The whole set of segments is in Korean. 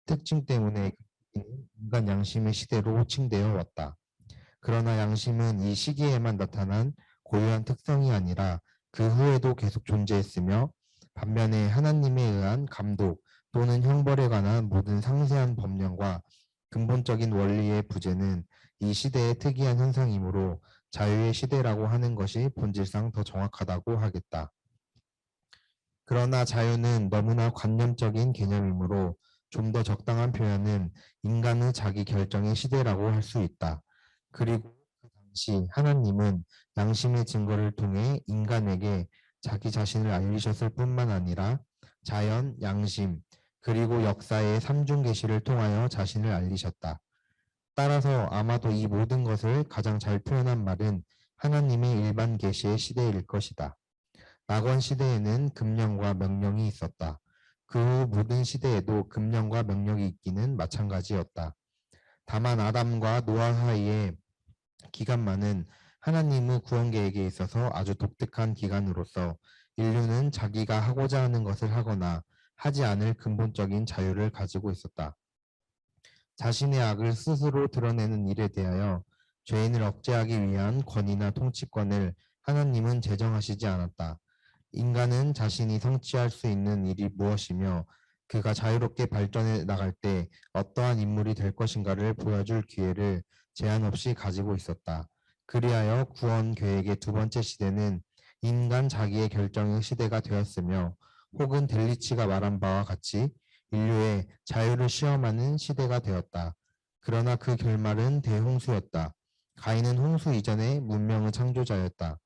특징 때문에 인간 양심의 시대로 호칭되어 왔다. 그러나 양심은 이 시기에만 나타난 고유한 특성이 아니라 그 후에도 계속 존재했으며 반면에 하나님에 의한 감독 또는 형벌에 관한 모든 상세한 법령과 근본적인 원리의 부재는 이 시대의 특이한 현상이므로 자유의 시대라고 하는 것이 본질상 더 정확하다고 하겠다. 그러나 자유는 너무나 관념적인 개념이므로 좀 더 적당한 표현은 인간의 자기 결정의 시대라고 할 수 있다. 그리고 그 당시 하나님은 양심의 증거를 통해 인간에게 자기 자신을 알리셨을 뿐만 아니라 자연, 양심, 그리고 역사의 삼중 계시를 통하여 자신을 알리셨다. 따라서 아마도 이 모든 것을 가장 잘 표현한 말은 하나님의 일반 계시의 시대일 것이다. 낙원 시대에는 금령과 명령이 있었다. 그 후 모든 시대에도 금령과 명령이 있기는 마찬가지였다. 다만 아담과 노아 사이의 기간만은 하나님의 구원 계획에 있어서 아주 독특한 기간으로서 인류는 자기가 하고자 하는 것을 하거나 하지 않을 근본적인 자유를 가지고 있었다. 자신의 악을 스스로 드러내는 일에 대하여 죄인을 억제하기 위한 권위나 통치권을 하나님은 제정하시지 않았다. 인간은 자신이 성취할 수 있는 일이 무엇이며 그가 자유롭게 발전해 나갈 때 어떠한 인물이 될 것인가를 보여줄 기회를 제한 없이 가지고 있었다. 그리하여 구원 계획의 두 번째 시대는 인간 자기의 결정의 시대가 되었으며 혹은 델리치가 말한 바와 같이 인류의 자유를 시험하는 시대가 되었다. 그러나 그 결말은 대홍수였다. 가인은 홍수 이전의 문명의 창조자였다.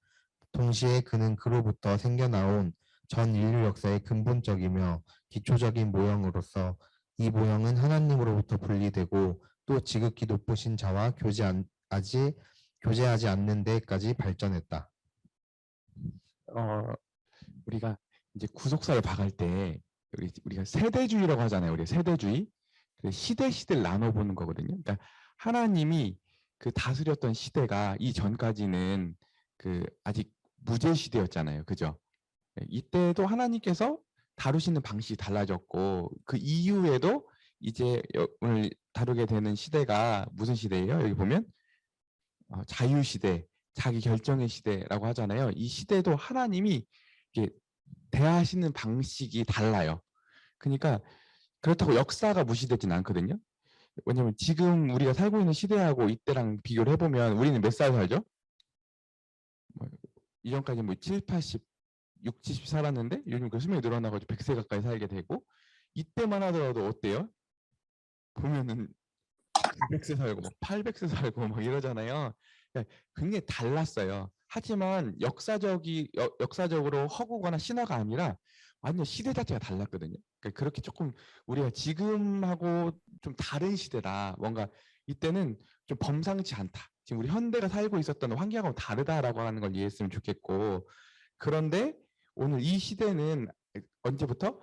동시에 그는 그로부터 생겨나온 전 인류 역사의 근본적이며 기초적인 모형으로서 이 모형은 하나님으로부터 분리되고 또 지극히 높으신 자와 교제하지 않는 데까지 발전했다. 어, 우리가 이제 구속사를 박을 때 우리가 세대주의라고 하잖아요. 우리가 세대주의. 시대를 나눠보는 거거든요. 그러니까 하나님이 그 다스렸던 시대가 이 전까지는 그 아직 무죄 시대였잖아요. 그죠? 이때도 하나님께서 다루시는 방식이 달라졌고 그 이후에도 이제 오늘 다루게 되는 시대가 무슨 시대예요? 여기 보면 자유 시대, 자기 결정의 시대라고 하잖아요. 이 시대도 하나님이 이렇게 대하시는 방식이 달라요. 그러니까 그렇다고 역사가 무시되진 않거든요. 왜냐면 지금 우리가 살고 있는 시대하고 이때랑 비교를 해보면 우리는 몇 살 살죠? 뭐, 이전까지 뭐 7, 80, 6, 70 살았는데 요즘 그 수명이 늘어나가지고 100세 가까이 살게 되고 이때만 하더라도 어때요? 보면은 900세 살고 뭐 800세 살고 막 이러잖아요. 그러니까 굉장히 달랐어요. 하지만 역사적으로 허구거나 신화가 아니라 완전 시대 자체가 달랐거든요. 그러니까 그렇게 조금 우리가 지금하고 좀 다른 시대다. 뭔가 이때는 좀 범상치 않다. 지금 우리 현대가 살고 있었던 환경하고 다르다라고 하는 걸 이해했으면 좋겠고 그런데 오늘 이 시대는 언제부터?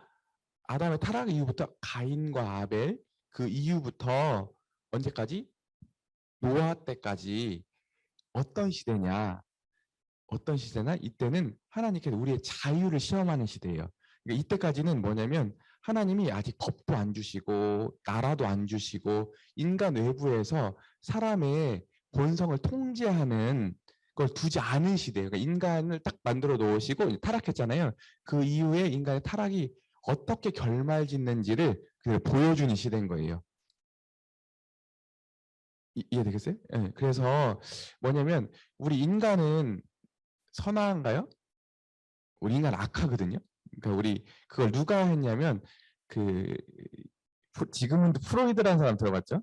아담의 타락 이후부터 가인과 아벨 그 이후부터 언제까지? 노아 때까지 어떤 시대냐? 어떤 시대나 이때는 하나님께서 우리의 자유를 시험하는 시대예요. 그러니까 이때까지는 뭐냐면 하나님이 아직 법도 안 주시고 나라도 안 주시고 인간 외부에서 사람의 본성을 통제하는 걸 두지 않은 시대예요. 그러니까 인간을 딱 만들어 놓으시고 타락했잖아요. 그 이후에 인간의 타락이 어떻게 결말짓는지를 보여주는 시대인 거예요. 이해되겠어요? 네, 그래서 뭐냐면 우리 인간은 선한가요? 우리 인간 악하거든요. 그러니까 우리 그걸 누가 했냐면 그 지금은도 프로이드라는 사람 들어봤죠?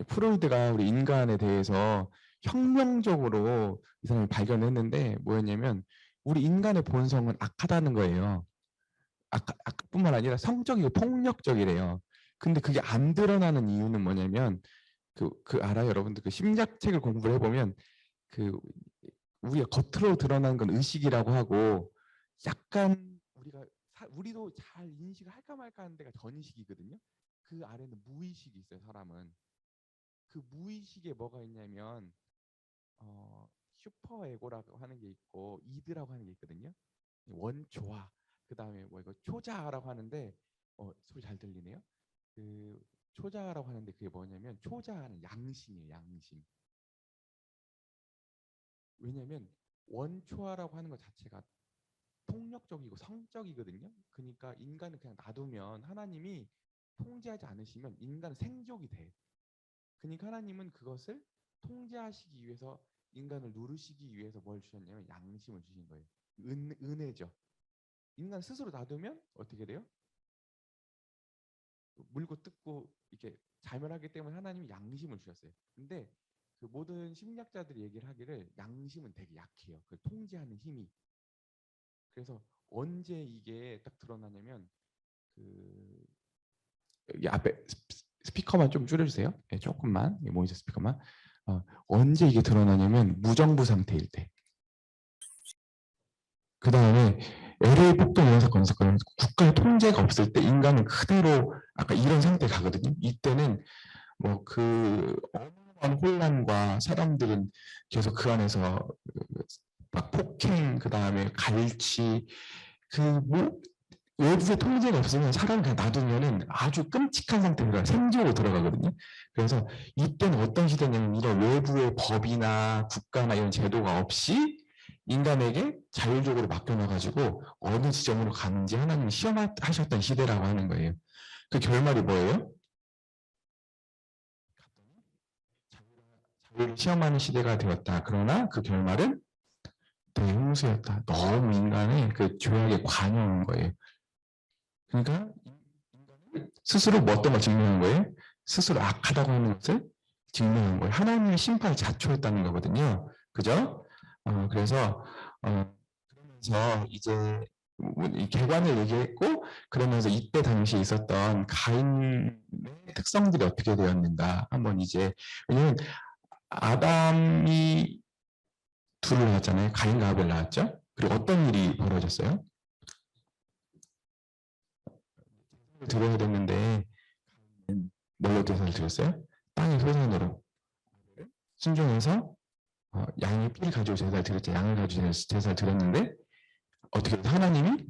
프로이드가 우리 인간에 대해서 혁명적으로 이 사람이 발견했는데 뭐였냐면 우리 인간의 본성은 악하다는 거예요. 악뿐만 아니라 성적이고 폭력적이래요. 근데 그게 안 드러나는 이유는 뭐냐면 알아요, 여러분들? 그 심리학책을 공부를 해보면 그 우리가 겉으로 드러나는 건 의식이라고 하고 약간 우리도 잘 인식을 할까 말까 하는 데가 전의식이거든요. 그 아래는 무의식이 있어요, 사람은. 그 무의식에 뭐가 있냐면 슈퍼에고라고 하는 게 있고 이드라고 하는 게 있거든요. 원초화, 그 다음에 뭐 이거 초자라고 하는데 소리 잘 들리네요. 그 초자아라고 하는데 그게 뭐냐면 초자아는 양심이에요. 양심. 왜냐면 원초아라고 하는 것 자체가 폭력적이고 성적이거든요. 그러니까 인간을 그냥 놔두면 하나님이 통제하지 않으시면 인간은 생족이 돼. 그러니까 하나님은 그것을 통제하시기 위해서 인간을 누르시기 위해서 뭘 주셨냐면 양심을 주신 거예요. 은혜죠. 인간 스스로 놔두면 어떻게 돼요? 물고 뜯고 이렇게 자멸하기 때문에 하나님이 양심을 주셨어요. 근데 그 모든 심리학자들이 얘기를 하기를 양심은 되게 약해요. 그 통제하는 힘이. 그래서 언제 이게 딱 드러나냐면 그 여기 앞에 스피커만 좀 줄여주세요. 네, 조금만 모니터 스피커만. 언제 이게 드러나냐면 무정부 상태일 때. 그 다음에 LA 폭동 이런 사건은 국가의 통제가 없을 때 인간은 그대로 아까 이런 상태에 가거든요. 이때는 뭐 그 어마어마한 혼란과 사람들은 계속 그 안에서 막 폭행, 그 다음에 갈취, 뭐 외부의 통제가 없으면 사람 그냥 놔두면은 아주 끔찍한 상태로 생존으로 들어가거든요. 그래서 이때는 어떤 시대냐면 이런 외부의 법이나 국가나 이런 제도가 없이 인간에게 자율적으로 맡겨놔가지고 어느 지점으로 가는지 하나님이 시험하셨던 시대라고 하는 거예요. 그 결말이 뭐예요? 자유를 시험하는 시대가 되었다. 그러나 그 결말은 대홍수였다. 너무 인간의 그 죄악에 관여한 거예요. 그러니까 스스로 뭐 어떤 걸 증명한 거예요? 스스로 악하다고 하는 것을 증명한 거예요. 하나님의 심판을 자초했다는 거거든요. 그죠? 그래서 그러면서 이제 이 개관을 얘기했고 그러면서 이때 당시에 있었던 가인의 특성들이 어떻게 되었는가 한번 이제 왜냐면 아담이 둘을 낳았잖아요. 가인과 아벨 낳았죠. 그리고 어떤 일이 벌어졌어요? 드려야 됐는데 뭘로 제사를 드렸어요? 땅의 소산으로 순종해서 양의 피를 가지고 제사를 드렸죠. 양을 가지고 제사를 드렸는데 어떻게 하나님이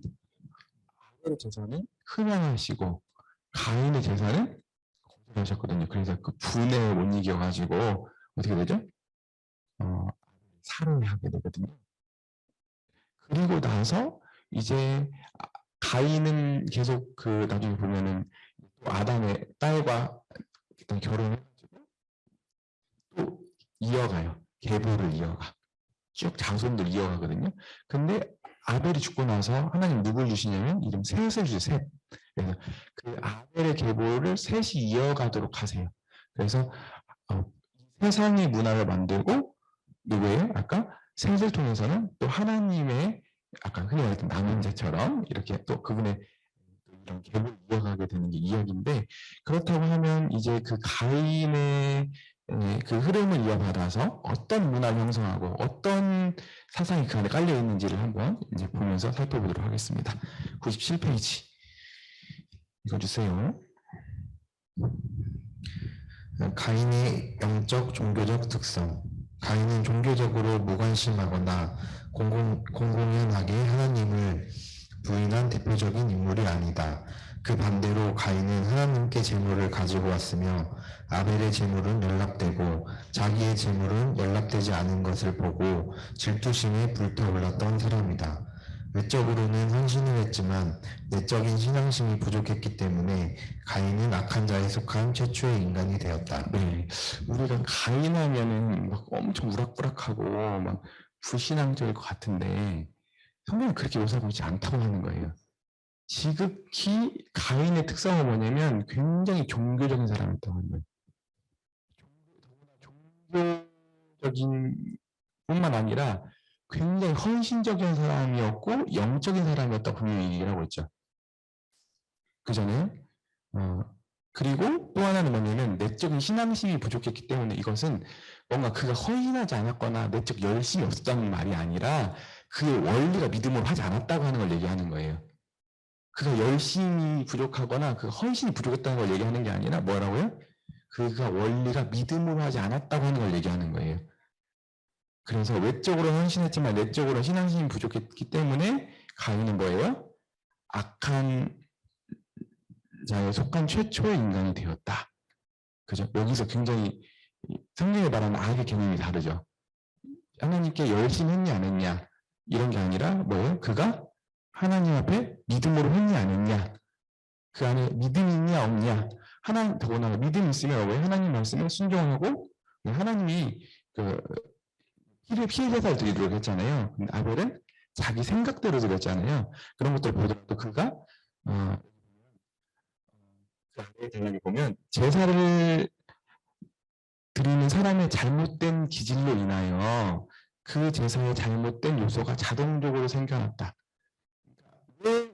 아벨의 제사는 흠양하시고 가인의 제사는 거절하셨거든요. 그래서 그 분에 못 이겨가지고 어떻게 되죠? 살을 하게 되거든요. 그리고 나서 이제 가인은 계속 그 나중에 보면은 아담의 딸과 일단 결혼해가지고 또 이어가요. 계보를 이어가. 쭉 자손들 이어가거든요. 근데 아벨이 죽고 나서 하나님 누굴 주시냐면 이름 셋을 주세요. 셋. 그래서 그 아벨의 계보를 셋이 이어가도록 하세요. 그래서 세상의 문화를 만들고 누구예요? 아까 셋을 통해서는 또 하나님의 아까 흔히 말했던 남은자처럼 이렇게 또 그분의 이런 계보를 이어가게 되는 게 이야기인데 그렇다고 하면 이제 그 가인의 그 흐름을 이어받아서 어떤 문화를 형성하고 어떤 사상이 그 안에 깔려 있는지를 한번 이제 보면서 살펴보도록 하겠습니다. 97페이지 읽어주세요. 가인의 영적 종교적 특성. 가인은 종교적으로 무관심하거나 공공연하게 하나님을 부인한 대표적인 인물이 아니다. 그 반대로 가인은 하나님께 제물을 가지고 왔으며 아벨의 제물은 연락되고 자기의 제물은 연락되지 않은 것을 보고 질투심에 불타올랐던 사람이다. 외적으로는 헌신을 했지만 내적인 신앙심이 부족했기 때문에 가인은 악한 자에 속한 최초의 인간이 되었다. 네, 우리가 가인하면은 막 엄청 우락부락하고 막 불신앙적일 것 같은데 성경은 그렇게 묘사하고 있지 않다고 하는 거예요. 지극히 가인의 특성은 뭐냐면 굉장히 종교적인 사람이었다고 하는 거예요. 종교적인 뿐만 아니라 굉장히 헌신적인 사람이었고 영적인 사람이었다고 분명히 얘기를 하고 있죠. 그 전에 그리고 또 하나는 뭐냐면 내적인 신앙심이 부족했기 때문에 이것은 뭔가 그가 헌신하지 않았거나 내적 열심이 없었다는 말이 아니라 그의 원리가 믿음으로 하지 않았다고 하는 걸 얘기하는 거예요. 그가 열심이 부족하거나 그 헌신이 부족했다는 걸 얘기하는 게 아니라 뭐라고요? 그가 원리가 믿음으로 하지 않았다고 하는 걸 얘기하는 거예요. 그래서 외적으로 헌신했지만 내적으로 신앙심이 부족했기 때문에 가인은 뭐예요? 악한 자에 속한 최초의 인간이 되었다. 그죠? 여기서 굉장히 성경에 말하는 악의 개념이 다르죠. 하나님께 열심히 했냐 안 했냐 이런 게 아니라 뭐예요? 그가 하나님 앞에 믿음으로 했냐 안 했냐, 그 안에 믿음이 있냐 없냐. 하나님, 더구나 믿음이 있으면 왜 하나님 말씀에 순종하고 하나님이 그 피해 제사를 드리도록 했잖아요. 근데 아벨은 자기 생각대로 드렸잖아요. 그런 것들을 보더라도 그가 그 아벨의 대목에 보면 제사를 드리는 사람의 잘못된 기질로 인하여 그 제사의 잘못된 요소가 자동적으로 생겨났다. 왜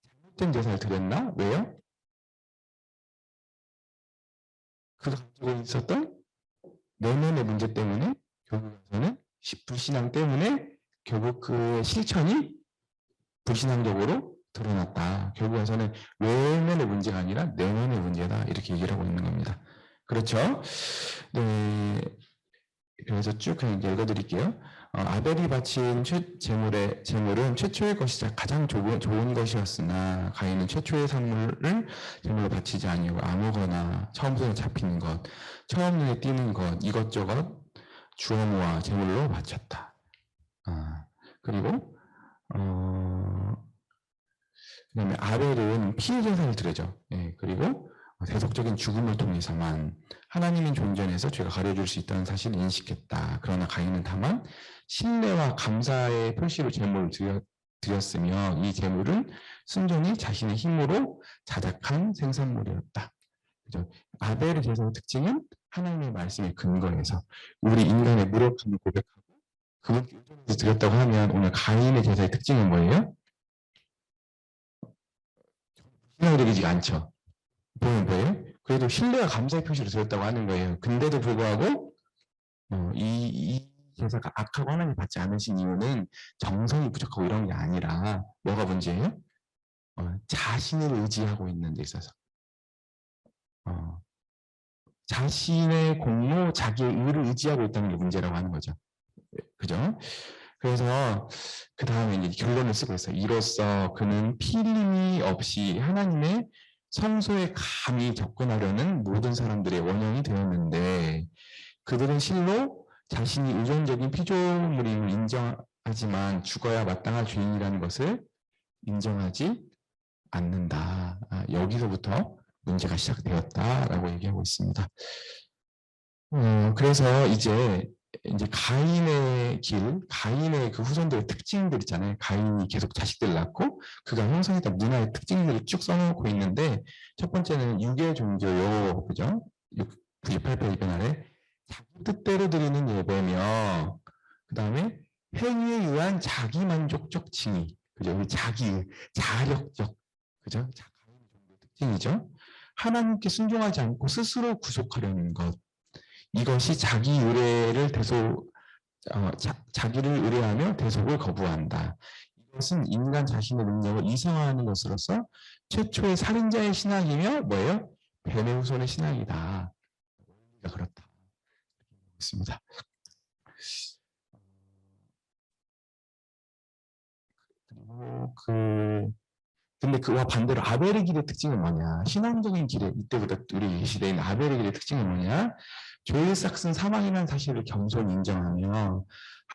잘못된 제사를 드렸나? 왜요? 그가 가지고 있었던 내면의 문제 때문에 결국에는 불신앙 때문에 결국 그 실천이 불신앙적으로 드러났다. 결국에는 외면의 문제가 아니라 내면의 문제다. 이렇게 얘기를 하고 있는 겁니다. 그렇죠? 네. 그래서 쭉 그냥 읽어드릴게요. 아벨이 바친 제물은 최초의 것이자 가장 좋은 것이었으나 가인은 최초의 산물을 제물로 바치지 아니하고 아무거나 처음 손에 잡히는 것, 처음 눈에 띄는 것 이것저것 주어 모아 제물로 바쳤다. 그리고 그다음에 아벨은 피해 제사를 드려죠. 예, 그리고 대속적인 죽음을 통해서만 하나님의 존재에서 죄가 가려줄 수 있다는 사실을 인식했다. 그러나 가인은 다만 신뢰와 감사의 표시로 제물을 드렸으며 이 제물은 순전히 자신의 힘으로 자작한 생산물이었다. 그죠? 아벨의 제사의 특징은 하나님의 말씀의 근거에서 우리 인간의 무력함을 고백하고 그분께 의존해서 드렸다고 하면 오늘 가인의 제사의 특징은 뭐예요? 신앙적이지 않죠. 보면 뭐예요? 그래도 신뢰와 감사의 표시로 드렸다고 하는 거예요. 근데도 불구하고 이 제사가 악하고 하나님 받지 않으신 이유는 정성이 부족하고 이런 게 아니라 뭐가 문제예요? 자신을 의지하고 있는 데 있어서 자신의 공로, 자기의 의를 의지하고 있다는 게 문제라고 하는 거죠. 그죠? 그래서 그 다음에 이제 결론을 쓰고 있어요. 이로써 그는 필름이 없이 하나님의 성소에 감히 접근하려는 모든 사람들의 원형이 되었는데 그들은 실로 자신이 의존적인 피조물임을 인정하지만 죽어야 마땅할 죄인이라는 것을 인정하지 않는다. 여기서부터 문제가 시작되었다라고 얘기하고 있습니다. 그래서 이제 가인의 가인의 그 후손들의 특징들 있잖아요. 가인이 계속 자식들 낳고 그가 형성했던 문화의 특징들을 쭉 써놓고 있는데 첫 번째는 유괴 종교요, 그죠? 98페이지 아래 자기 뜻대로 드리는 예배며 그 다음에 행위에 의한 자기 만족적 칭의, 그죠? 자력적, 그죠? 가인의 특징이죠. 하나님께 순종하지 않고 스스로 구속하려는 것. 이것이 자기 의뢰를 자기를 의뢰하며 대속을 거부한다. 이것은 인간 자신의 능력을 이상화하는 것으로서 최초의 살인자의 신앙이며 뭐예요? 뱀의 후손의 신앙이다. 그렇다. 있습니다. 그리고 근데 그와 반대로 아벨의 길의 특징은 뭐냐? 신앙적인 길에 이때부터 우리 시대에 있는 아벨의 길의 특징은 뭐냐? 죄의 싹슨 사망이라는 사실을 겸손히 인정하며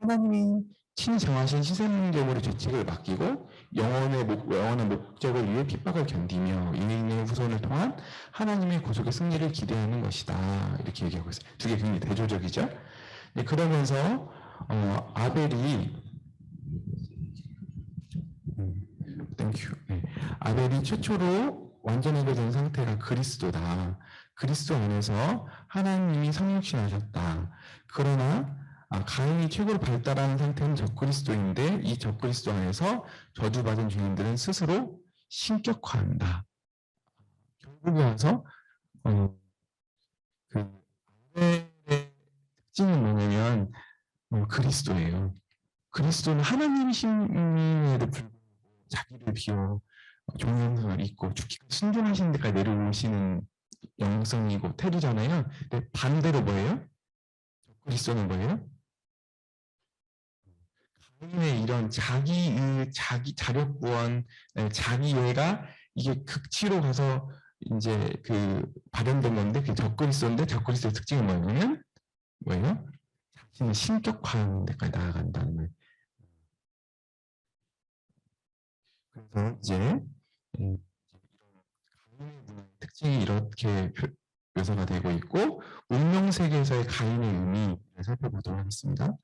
하나님이 친히 정하신 희생제물의 죄책을 맡기고 영원한 목적을 위해 핍박을 견디며 인생의 후손을 통한 하나님의 구속의 승리를 기대하는 것이다. 이렇게 얘기하고 있어요. 두 개 굉장히 대조적이죠. 네, 그러면서 아벨이 최초로 완전하게 된 상태가 그리스도다. 그리스도 안에서 하나님이 성육신하셨다. 그러나 가인이 최고로 발달한 상태는 적그리스도인데 이 적그리스도 안에서 저주받은 죄인들은 스스로 신격화한다. 결국에 와서 그 아벨의 특징은 뭐냐면 그리스도예요. 그리스도는 하나님이심에도 불구하고 자기를 비워 종영성을 잊고 죽기까지 순종하시는 데까지 내려오시는 영성이고 태도잖아요. 근데 반대로 뭐예요? 그리스도는 뭐예요? 가인의 이런 자기 자력 구원, 자기애가 이게 극치로 가서 이제 그 발현된 건데 그 적그리스도인데 적그리스도의 특징이 뭐냐면 뭐예요? 자신을 신격화하는 데까지 나아간다는 거예요. 그래서 이제 음, 가인의 특징이 이렇게 묘사가 되고 있고 운명 세계에서의 가인의 의미를 살펴보도록 하겠습니다.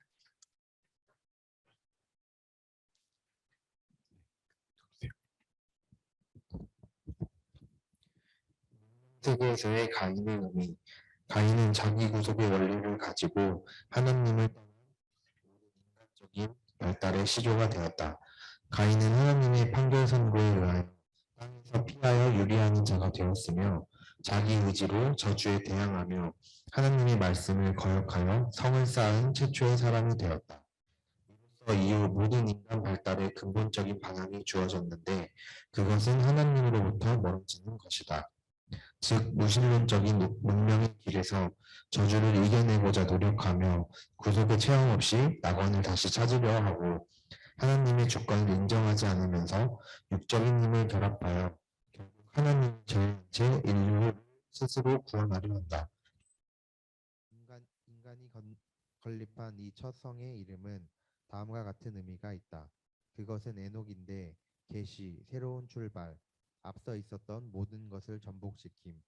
세계에서의 가인의 의미. 가인은 자기 구속의 원리를 가지고 하나님을 떠난 인간적인 발달의 시조가 되었다. 가인은 하나님의 판결 선고에 의하여 땅에서 피하여 유리한 자가 되었으며 자기 의지로 저주에 대항하며 하나님의 말씀을 거역하여 성을 쌓은 최초의 사람이 되었다. 이로써 이후 모든 인간 발달의 근본적인 방향이 주어졌는데 그것은 하나님으로부터 멀어지는 것이다. 즉 무신론적인 문명의 길에서 저주를 이겨내고자 노력하며 구속의 체험 없이 낙원을 다시 찾으려 하고 하나님의 주권을 인정하지 않으면서 육적인 힘을 결합하여 결국 하나님의 제일체 인류를 스스로 구원하려 한다. 인간이 건립한 이 첫 성의 이름은 다음과 같은 의미가 있다. 그것은 에녹인데 계시, 새로운 출발, 앞서 있었던 모든 것을 전복시킴,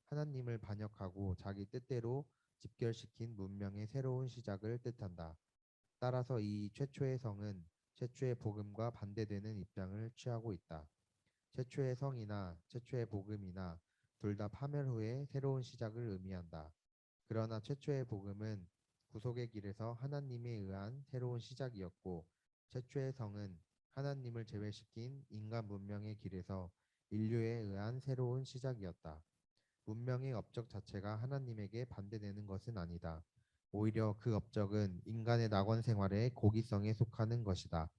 하나님을 반역하고 자기 뜻대로 집결시킨 문명의 새로운 시작을 뜻한다. 따라서 이 최초의 성은 최초의 복음과 반대되는 입장을 취하고 있다. 최초의 성이나 최초의 복음이나 둘 다 파멸 후의 새로운 시작을 의미한다. 그러나 최초의 복음은 구속의 길에서 하나님에 의한 새로운 시작이었고 최초의 성은 하나님을 제외시킨 인간 문명의 길에서 인류에 의한 새로운 시작이었다. 문명의 업적 자체가 하나님에게 반대되는 것은 아니다. 오히려 그 업적은 인간의 낙원 생활의 고기성에 속하는 것이다.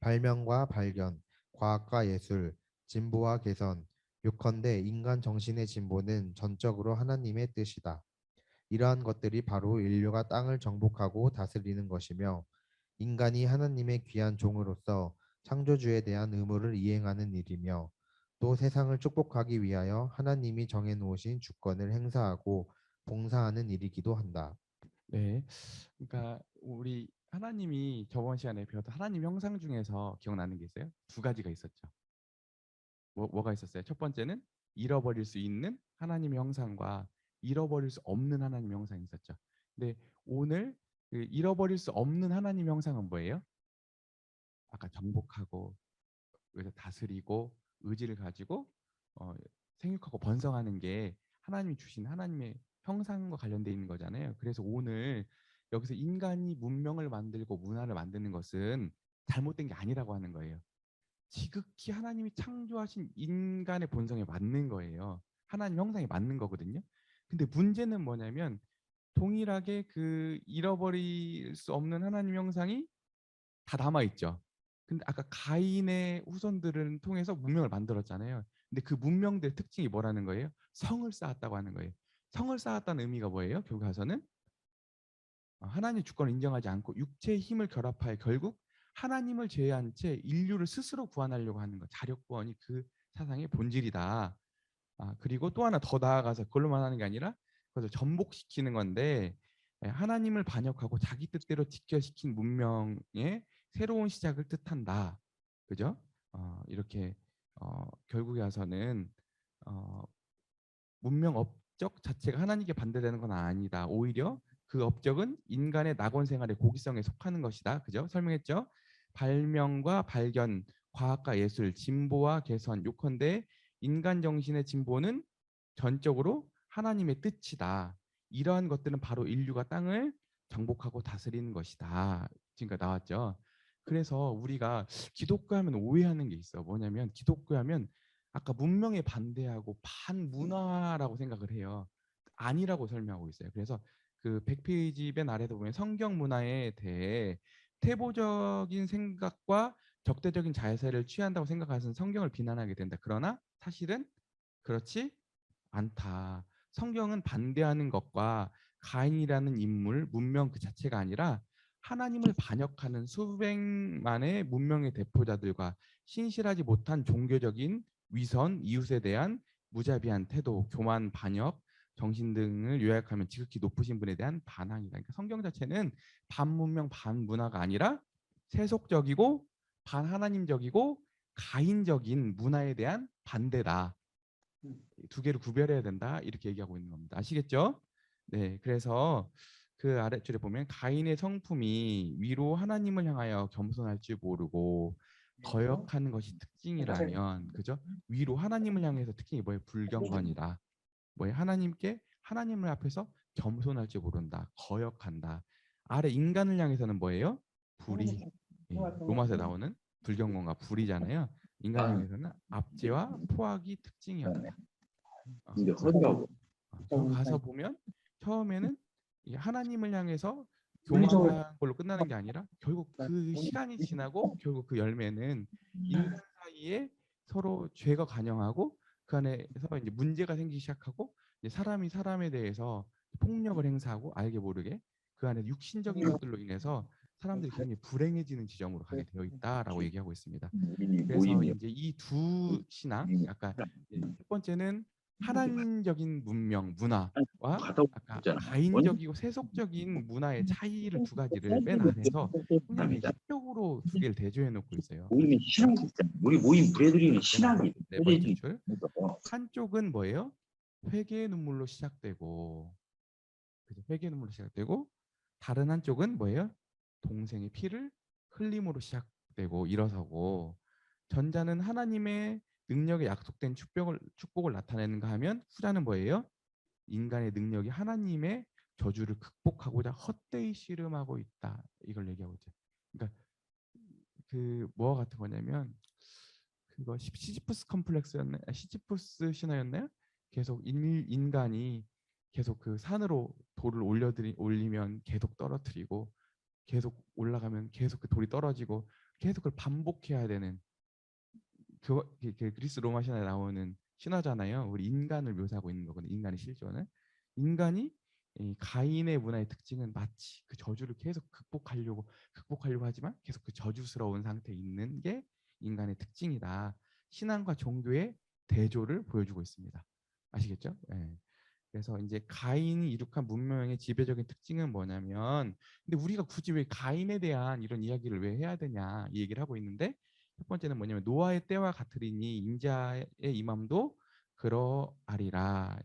발명과 발견, 과학과 예술, 진보와 개선, 요컨대 인간 정신의 진보는 전적으로 하나님의 뜻이다. 이러한 것들이 바로 인류가 땅을 정복하고 다스리는 것이며 인간이 하나님의 귀한 종으로서 창조주에 대한 의무를 이행하는 일이며 또 세상을 축복하기 위하여 하나님이 정해놓으신 주권을 행사하고 봉사하는 일이기도 한다. 네, 그러니까 우리 하나님이 저번 시간에 배웠던 하나님 형상 중에서 기억나는 게 있어요? 두 가지가 있었죠. 뭐가 있었어요? 첫 번째는 잃어버릴 수 있는 하나님의 형상과 잃어버릴 수 없는 하나님의 형상이 있었죠. 근데 오늘 그 잃어버릴 수 없는 하나님의 형상은 뭐예요? 아까 정복하고 그래서 다스리고 의지를 가지고 어, 생육하고 번성하는 게 하나님이 주신 하나님의 형상과 관련돼 있는 거잖아요. 그래서 오늘 여기서 인간이 문명을 만들고 문화를 만드는 것은 잘못된 게 아니라고 하는 거예요. 지극히 하나님이 창조하신 인간의 본성에 맞는 거예요. 하나님 형상에 맞는 거거든요. 근데 문제는 뭐냐면 동일하게 그 잃어버릴 수 없는 하나님 형상이 다 남아 있죠. 근데 아까 가인의 후손들을 통해서 문명을 만들었잖아요. 근데 그 문명들 특징이 뭐라는 거예요? 성을 쌓았다고 하는 거예요. 성을 쌓았다는 의미가 뭐예요? 결국 가서는 하나님 주권을 인정하지 않고 육체의 힘을 결합하여 결국 하나님을 제외한 채 인류를 스스로 구원하려고 하는 것. 자력구원이 그 사상의 본질이다. 그리고 또 하나 더 나아가서 그걸로만 하는 게 아니라 그것을 전복시키는 건데 하나님을 반역하고 자기 뜻대로 집결시킨 문명의 새로운 시작을 뜻한다. 그죠? 이렇게 결국에 와서는 어, 문명 업적 자체가 하나님께 반대되는 건 아니다. 오히려 그 업적은 인간의 낙원 생활의 고기성에 속하는 것이다. 그죠? 설명했죠? 발명과 발견, 과학과 예술, 진보와 개선, 요컨대 인간 정신의 진보는 전적으로 하나님의 뜻이다. 이러한 것들은 바로 인류가 땅을 정복하고 다스리는 것이다. 지금까지 나왔죠. 그래서 우리가 기독교 하면 오해하는 게 있어. 뭐냐면 기독교 하면 아까 문명에 반대하고 반문화라고 생각을 해요. 아니라고 설명하고 있어요. 그래서 그 100페이지 맨 아래도 보면 성경 문화에 대해 태보적인 생각과 적대적인 자세를 취한다고 생각하는 성경을 비난하게 된다. 그러나 사실은 그렇지 않다. 성경은 반대하는 것과 가인이라는 인물, 문명 그 자체가 아니라 하나님을 반역하는 수백만의 문명의 대표자들과 신실하지 못한 종교적인 위선, 이웃에 대한 무자비한 태도, 교만, 반역, 정신 등을 요약하면 지극히 높으신 분에 대한 반항이다. 그러니까 성경 자체는 반문명 반문화가 아니라 세속적이고 반하나님적이고 가인적인 문화에 대한 반대다. 두 개를 구별해야 된다. 이렇게 얘기하고 있는 겁니다. 아시겠죠? 네, 그래서 그 아래줄에 보면 가인의 성품이 위로 하나님을 향하여 겸손할 줄 모르고 거역하는 것이 특징이라면, 그죠? 위로 하나님을 향해서 특징이 뭐예요? 불경건이라. 뭐예요? 하나님을 앞에서 겸손할 줄 모른다. 거역한다. 아래 인간을 향해서는 뭐예요? 불의. 예, 로마서에 나오는 불경건과 불의잖아요. 인간을 향해서는 압제와 포악이 특징이었다. 이제 그렇죠? 허리가 결국 가서 보면 처음에는 이 하나님을 향해서 물리적으로 교만한 걸로 끝나는 게 아니라 결국 그 시간이 지나고 결국 그 열매는 인간 사이에 서로 죄가 관영하고 그 안에서 이제 문제가 생기기 시작하고 이제 사람이 사람에 대해서 폭력을 행사하고 알게 모르게 그 안에 육신적인 것들로 인해서 사람들이 굉장히 불행해지는 지점으로 가게 되어 있다라고 얘기하고 있습니다. 그래서 모임이 이제 이 두 신앙, 아까 첫 번째는 하나님적인 문명, 문화와 갔다 아까 오잖아. 가인적이고 세속적인 문화의 차이를 두 가지를 맨 아래서 굉장히 시적으로 두 개를 대조해 놓고 있어요. 모임이 신학이 있잖아. 우리 모임 브레드리는 맨 신학이 아래 네 번째 줄. 한쪽은 뭐예요? 회개의 눈물로 시작되고, 그죠? 회개의 눈물로 시작되고, 다른 한쪽은 뭐예요? 동생의 피를 흘림으로 시작되고 일어서고, 전자는 하나님의 능력에 약속된 축복을 나타내는가 하면 후자는 뭐예요? 인간의 능력이 하나님의 저주를 극복하고자 헛되이 씨름하고 있다. 이걸 얘기하고 있죠. 그러니까 그 뭐와 같은 거냐면 그거 시지푸스 컴플렉스였나요? 시지푸스 신화였나요? 계속 인간이 계속 그 산으로 돌을 올리면 계속 떨어뜨리고 계속 올라가면 계속 그 돌이 떨어지고 계속 그걸 반복해야 되는 그 그리스 로마 신화에 나오는 신화잖아요. 우리 인간을 묘사하고 있는 거거든요. 인간의 실존을. 인간이 이 가인의 문화의 특징은 마치 그 저주를 계속 극복하려고 하지만 계속 그 저주스러운 상태에 있는 게 인간의 특징이다. 신앙과 종교의 대조를 보여주고 있습니다. 아시겠죠? 예. 그래서 이제 가인이 이룩한 문명의 지배적인 특징은 뭐냐면, 근데 우리가 굳이 왜 가인에 대한 이런 이야기를 왜 해야 되냐 이 얘기를 하고 있는데, 첫 번째는 뭐냐면 노아의 때와 같으리니 인자의 임함도 그러하리라.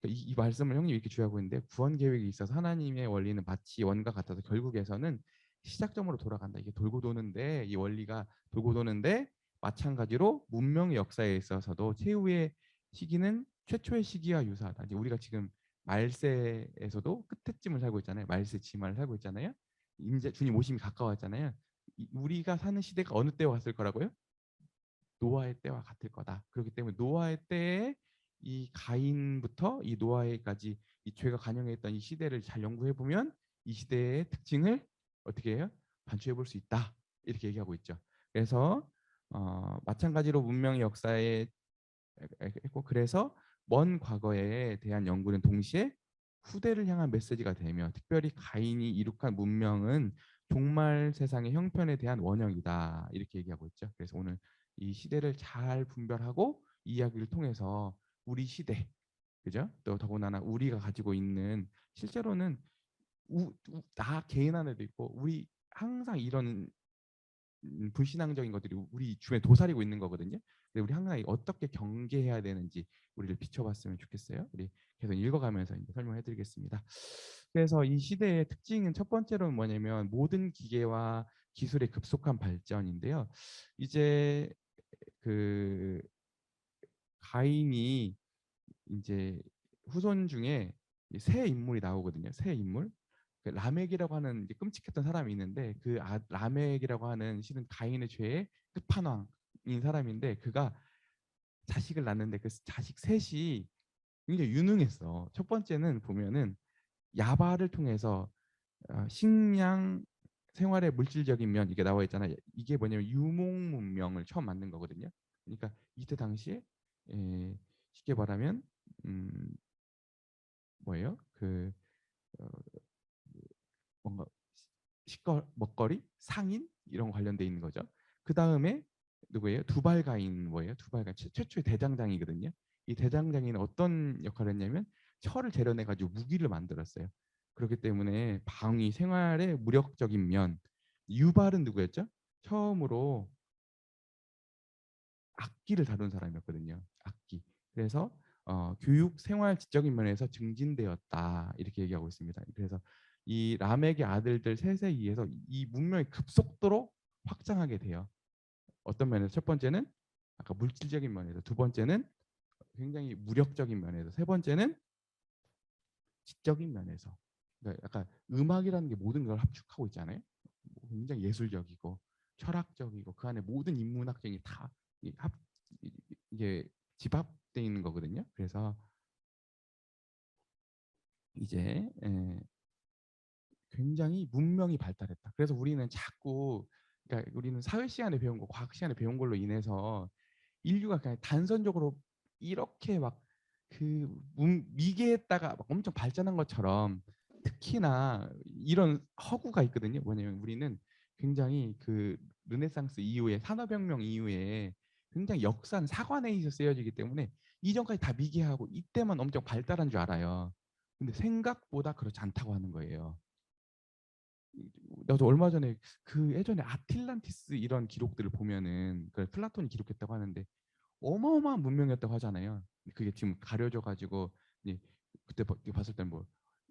이 말씀을 형님 이렇게 주의하고 있는데, 구원 계획이 있어서 하나님의 원리는 마치 원과 같아서 결국에서는 시작점으로 돌아간다. 이게 돌고 도는데, 이 원리가 돌고 도는데 마찬가지로 문명의 역사에 있어서도 최후의 시기는 최초의 시기와 유사하다. 이제 우리가 지금 말세에서도 끝에쯤을 살고 있잖아요. 말세 지말을 살고 있잖아요. 이제 주님 오심이 가까웠잖아요. 우리가 사는 시대가 어느 때와 같을 거라고요? 노아의 때와 같을 거다. 그렇기 때문에 노아의 때에 이 가인부터 이 노아에까지 이 죄가 관영했던 이 시대를 잘 연구해 보면 이 시대의 특징을 어떻게 해요? 반추해 볼 수 있다. 이렇게 얘기하고 있죠. 그래서 마찬가지로 문명의 역사에 했고, 그래서 먼 과거에 대한 연구는 동시에 후대를 향한 메시지가 되며, 특별히 가인이 이룩한 문명은 종말 세상의 형편에 대한 원형이다. 이렇게 얘기하고 있죠. 그래서 오늘 이 시대를 잘 분별하고 이 이야기를 통해서 우리 시대, 그죠? 또 더군다나 우리가 가지고 있는, 실제로는 나 개인 안에도 있고 우리 항상 이런 불신앙적인 것들이 우리 주변에 도사리고 있는 거거든요. 근데 우리 항상 어떻게 경계해야 되는지 우리를 비춰봤으면 좋겠어요. 우리 계속 읽어가면서 이제 설명해드리겠습니다. 그래서 이 시대의 특징은 첫 번째로는 뭐냐면 모든 기계와 기술의 급속한 발전인데요. 이제 그 가인이 이제 후손 중에 새 인물이 나오거든요. 새 인물. 그 라멕이라고 하는 이제 끔찍했던 사람이 있는데, 그 라멕이라고 하는 실은 가인의 죄의 끝판왕인 사람인데, 그가 자식을 낳는데 그 자식 셋이 굉장히 유능했어. 첫 번째는 보면은 야발을 통해서 식량 생활의 물질적인 면, 이게 나와 있잖아요. 이게 뭐냐면 유목 문명을 처음 만든 거거든요. 그러니까 이때 당시에 쉽게 말하면 뭐예요? 그 어, 뭔가 먹거리, 상인 이런 거 관련돼 있는 거죠. 그 다음에 누구예요? 두발가인 뭐예요? 두발가인 최초의 대장장이거든요. 이 대장장이는 어떤 역할을 했냐면 철을 재련해 가지고 무기를 만들었어요. 그렇기 때문에 방위 생활의 무력적인 면. 유발은 누구였죠? 처음으로 악기를 다룬 사람이었거든요. 악기. 그래서 교육 생활 지적인 면에서 증진되었다 이렇게 얘기하고 있습니다. 그래서 이 람에게 아들들 셋에 의해서 이 문명이 급속도로 확장하게 돼요. 어떤 면에서 첫 번째는 아까 물질적인 면에서, 두 번째는 굉장히 무력적인 면에서, 세 번째는 지적인 면에서. 그러니까 약간 음악이라는 게 모든 걸 합축하고 있잖아요. 굉장히 예술적이고 철학적이고 그 안에 모든 인문학적인 다 이게 집합되어 있는 거거든요. 그래서 이제 굉장히 문명이 발달했다. 그래서 우리는 자꾸, 그러니까 우리는 사회 시간에 배운 거, 과학 시간에 배운 걸로 인해서 인류가 그냥 단선적으로 이렇게 막 그 미개했다가 막 엄청 발전한 것처럼 특히나 이런 허구가 있거든요. 뭐냐면 우리는 굉장히 그 르네상스 이후에 산업혁명 이후에 굉장히 역사는 사관에서 쓰여지기 때문에 이전까지 다 미개하고 이때만 엄청 발달한 줄 알아요. 근데 생각보다 그렇지 않다고 하는 거예요. 나도 얼마 전에 그 예전에 아틀란티스 이런 기록들을 보면은 그 플라톤이 기록했다고 하는데 어마어마한 문명이었다고 하잖아요. 그게 지금 가려져 가지고 그때 봤을 때는 뭐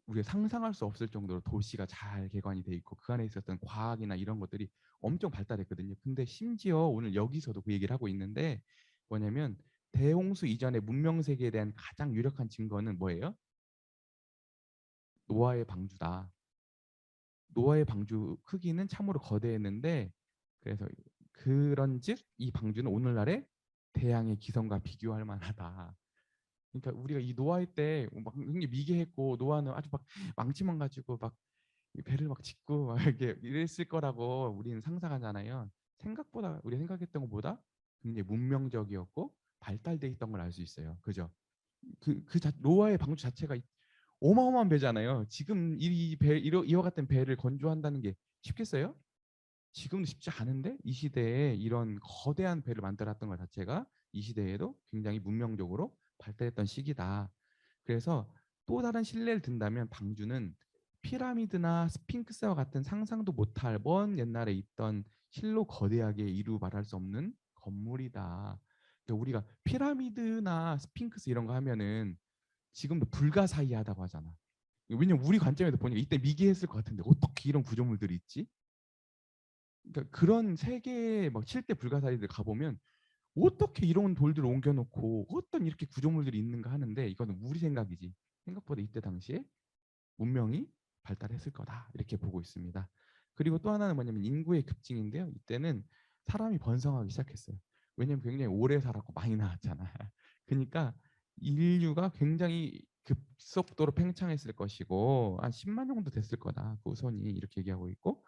우리가 상상할 수 없을 정도로 도시가 잘 개관이 돼 있고 그 안에 있었던 과학이나 이런 것들이 엄청 발달했거든요. 근데 심지어 오늘 여기서도 그 얘기를 하고 있는데 뭐냐면 대홍수 이전의 문명 세계에 대한 가장 유력한 증거는 뭐예요? 노아의 방주다. 노아의 방주 크기는 참으로 거대했는데 그래서 그런즉 이 방주는 오늘날의 태양의 기성과 비교할 만하다. 그러니까 우리가 이 노아의 때 막 굉장히 미개했고 노아는 아주 막 망치만 가지고 막 배를 막 짓고 막 이렇게 이랬을 거라고 우리는 상상하잖아요. 생각보다 우리가 생각했던 것보다 굉장히 문명적이었고 발달돼 있던 걸 알 수 있어요. 그죠? 노아의 방주 자체가 어마어마한 배잖아요. 지금 이와 같은 배를 건조한다는 게 쉽겠어요? 지금도 쉽지 않은데 이 시대에 이런 거대한 배를 만들었던 것 자체가 이 시대에도 굉장히 문명적으로 발달했던 시기다. 그래서 또 다른 신뢰를 든다면 방주는 피라미드나 스핑크스와 같은 상상도 못할 먼 옛날에 있던 실로 거대하게 이루 말할 수 없는 건물이다. 그러니까 우리가 피라미드나 스핑크스 이런 거 하면은 지금도 불가사의하다고 하잖아. 왜냐면 우리 관점에서 보니까 이때 미개했을 것 같은데 어떻게 이런 구조물들이 있지? 그러니까 그런 세계 막 7대 불가사리들 가보면 어떻게 이런 돌들을 옮겨놓고 어떤 이렇게 구조물들이 있는가 하는데 이거는 우리 생각이지. 생각보다 이때 당시에 문명이 발달했을 거다 이렇게 보고 있습니다. 그리고 또 하나는 뭐냐면 인구의 급증인데요. 이때는 사람이 번성하기 시작했어요. 왜냐면 굉장히 오래 살았고 많이 나왔잖아. 그러니까 인류가 굉장히 급속도로 팽창했을 것이고 한 10만 정도 됐을 거다. 그 우선이 이렇게 얘기하고 있고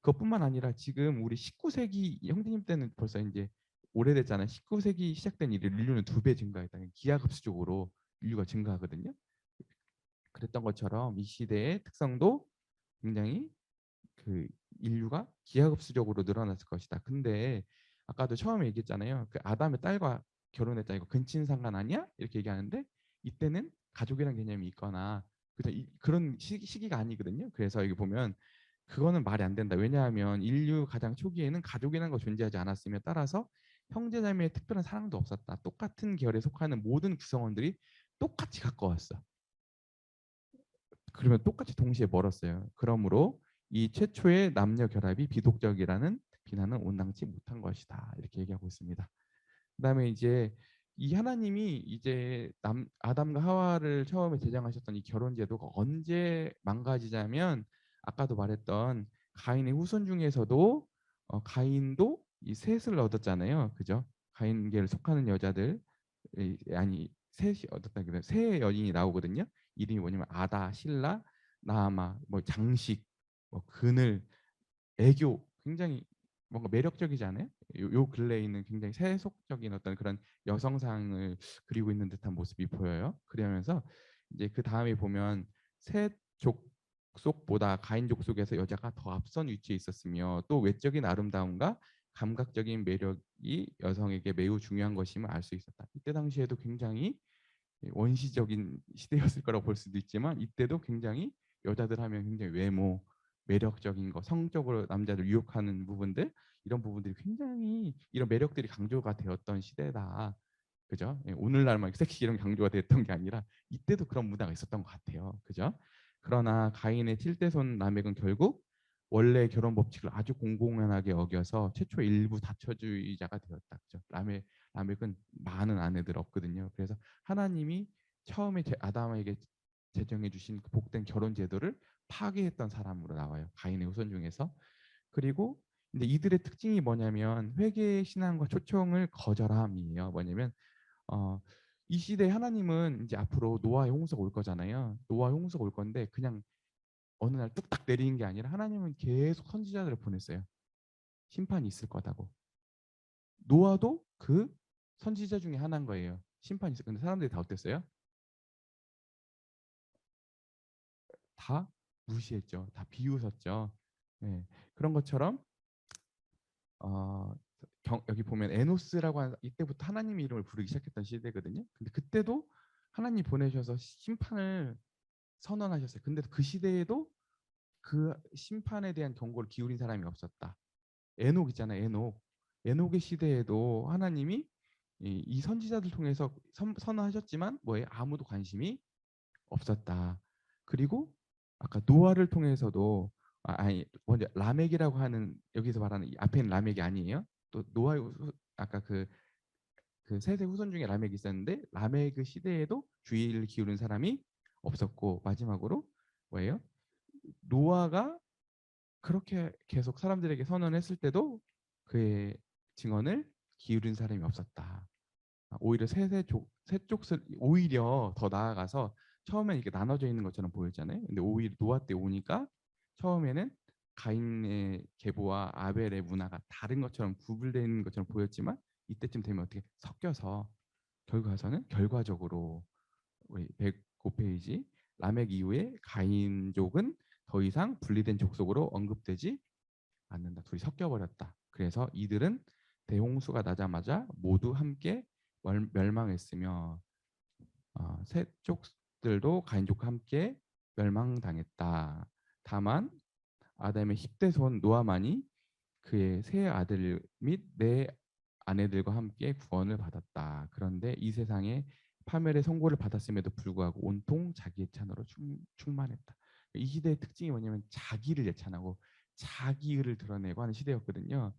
그것뿐만 아니라 지금 우리 19세기 형제님 때는 벌써 이제 오래됐잖아요. 19세기 시작된 인류는 2배 증가했다. 기하급수적으로 인류가 증가하거든요. 그랬던 것처럼 이 시대의 특성도 굉장히 그 인류가 기하급수적으로 늘어났을 것이다. 근데 아까도 처음에 얘기했잖아요. 그 아담의 딸과 결혼했다. 이거 근친상간 아니야? 이렇게 얘기하는데 이때는 가족이란 개념이 있거나 그런 시기가 아니거든요. 그래서 여기 보면 그거는 말이 안 된다. 왜냐하면 인류 가장 초기에는 가족이라는 거 존재하지 않았으며 따라서 형제자매의 특별한 사랑도 없었다. 똑같은 계열에 속하는 모든 구성원들이 똑같이 가까웠어. 그러면 똑같이 동시에 멀었어요. 그러므로 이 최초의 남녀 결합이 비독적이라는 비난은 온당치 못한 것이다. 이렇게 얘기하고 있습니다. 그다음에 이제 이 하나님이 이제 아담과 하와를 처음에 제정하셨던 이 결혼 제도가 언제 망가지자면 아까도 말했던 가인의 후손 중에서도 가인도 이 셋을 얻었잖아요. 그죠? 가인계를 속하는 여자들 아니 셋이 얻었다 그래. 세 여인이 나오거든요. 이름이 뭐냐면 아다, 실라, 나아마, 뭐 장식, 뭐 그늘, 애교 굉장히 뭔가 매력적이지 않아요? 요 근래에 있는 굉장히 세속적인 어떤 그런 여성상을 그리고 있는 듯한 모습이 보여요. 그러면서 이제 그 다음에 보면 셋 족속보다 가인 족속에서 여자가 더 앞선 위치에 있었으며 또 외적인 아름다움과 감각적인 매력이 여성에게 매우 중요한 것임을 알 수 있었다. 이때 당시에도 굉장히 원시적인 시대였을 거라고 볼 수도 있지만 이때도 굉장히 여자들 하면 굉장히 외모, 매력적인 거, 성적으로 남자들 유혹하는 부분들 이런 부분들이 굉장히 이런 매력들이 강조가 되었던 시대다. 그죠? 오늘날만 섹시 이런 강조가 됐던 게 아니라 이때도 그런 문화가 있었던 것 같아요. 그죠? 그러나 가인의 칠대손 라멕은 결국 원래 결혼 법칙을 아주 공공연하게 어겨서 최초 일부 다처주의자가 되었다. 그죠? 라멕은 많은 아내들 없거든요. 그래서 하나님이 처음에 아담에게 제정해 주신 그 복된 결혼 제도를 파괴했던 사람으로 나와요. 가인의 후손 중에서. 그리고 이제 이들의 특징이 뭐냐면 회개 신앙과 초청을 거절함이에요. 뭐냐면 어, 이 시대에 하나님은 이제 앞으로 노아의 홍수가 올 거잖아요. 노아의 홍수가 올 건데 그냥 어느 날 뚝딱 내리는 게 아니라 하나님은 계속 선지자들을 보냈어요. 심판이 있을 거다고. 노아도 그 선지자 중에 하나인 거예요. 심판이 있을 건데 사람들이 다 어땠어요? 다 무시했죠. 다 비웃었죠. 네. 그런 것처럼 어, 여기 보면 에노스라고 하는 이때부터 하나님의 이름을 부르기 시작했던 시대거든요. 근데 그때도 하나님 보내셔서 심판을 선언하셨어요. 근데 그 시대에도 그 심판에 대한 경고를 기울인 사람이 없었다. 에녹 있잖아요. 에녹의 시대에도 하나님이 이 선지자들 통해서 선언하셨지만 뭐에 아무도 관심이 없었다. 그리고 아까 노아를 통해서도 아니 먼저 라멕이라고 하는 여기서 말하는 앞에 있는 라멕이 아니에요. 또 노아의 아까 그 세세 후손 중에 라멕이 있었는데 라멕 시대에도 주의를 기울인 사람이 없었고 마지막으로 뭐예요? 노아가 그렇게 계속 사람들에게 선언했을 때도 그의 증언을 기울인 사람이 없었다. 오히려 세쪽 오히려 더 나아가서 처음엔 이렇게 나눠져 있는 것처럼 보였잖아요. 근데 오히려 노아 때 오니까 처음에는 가인의 계보와 아벨의 문화가 다른 것처럼 구분되어 있는 것처럼 보였지만 이때쯤 되면 어떻게 섞여서 결과적으로 우리 105페이지 라멕 이후에 가인족은 더 이상 분리된 족속으로 언급되지 않는다. 둘이 섞여버렸다. 그래서 이들은 대홍수가 나자마자 모두 함께 멸망했으며 세 족들도 가인족과 함께 멸망당했다. 다만 아담의 10대 손 노아만이 그의 세 아들 및 네 아내들과 함께 구원을 받았다. 그런데 이 세상에 파멸의 선고를 받았음에도 불구하고 온통 자기의 찬으로 충만했다. 이 시대의 특징이 뭐냐면 자기를 예찬하고 자기를 드러내고 하는 시대였거든요.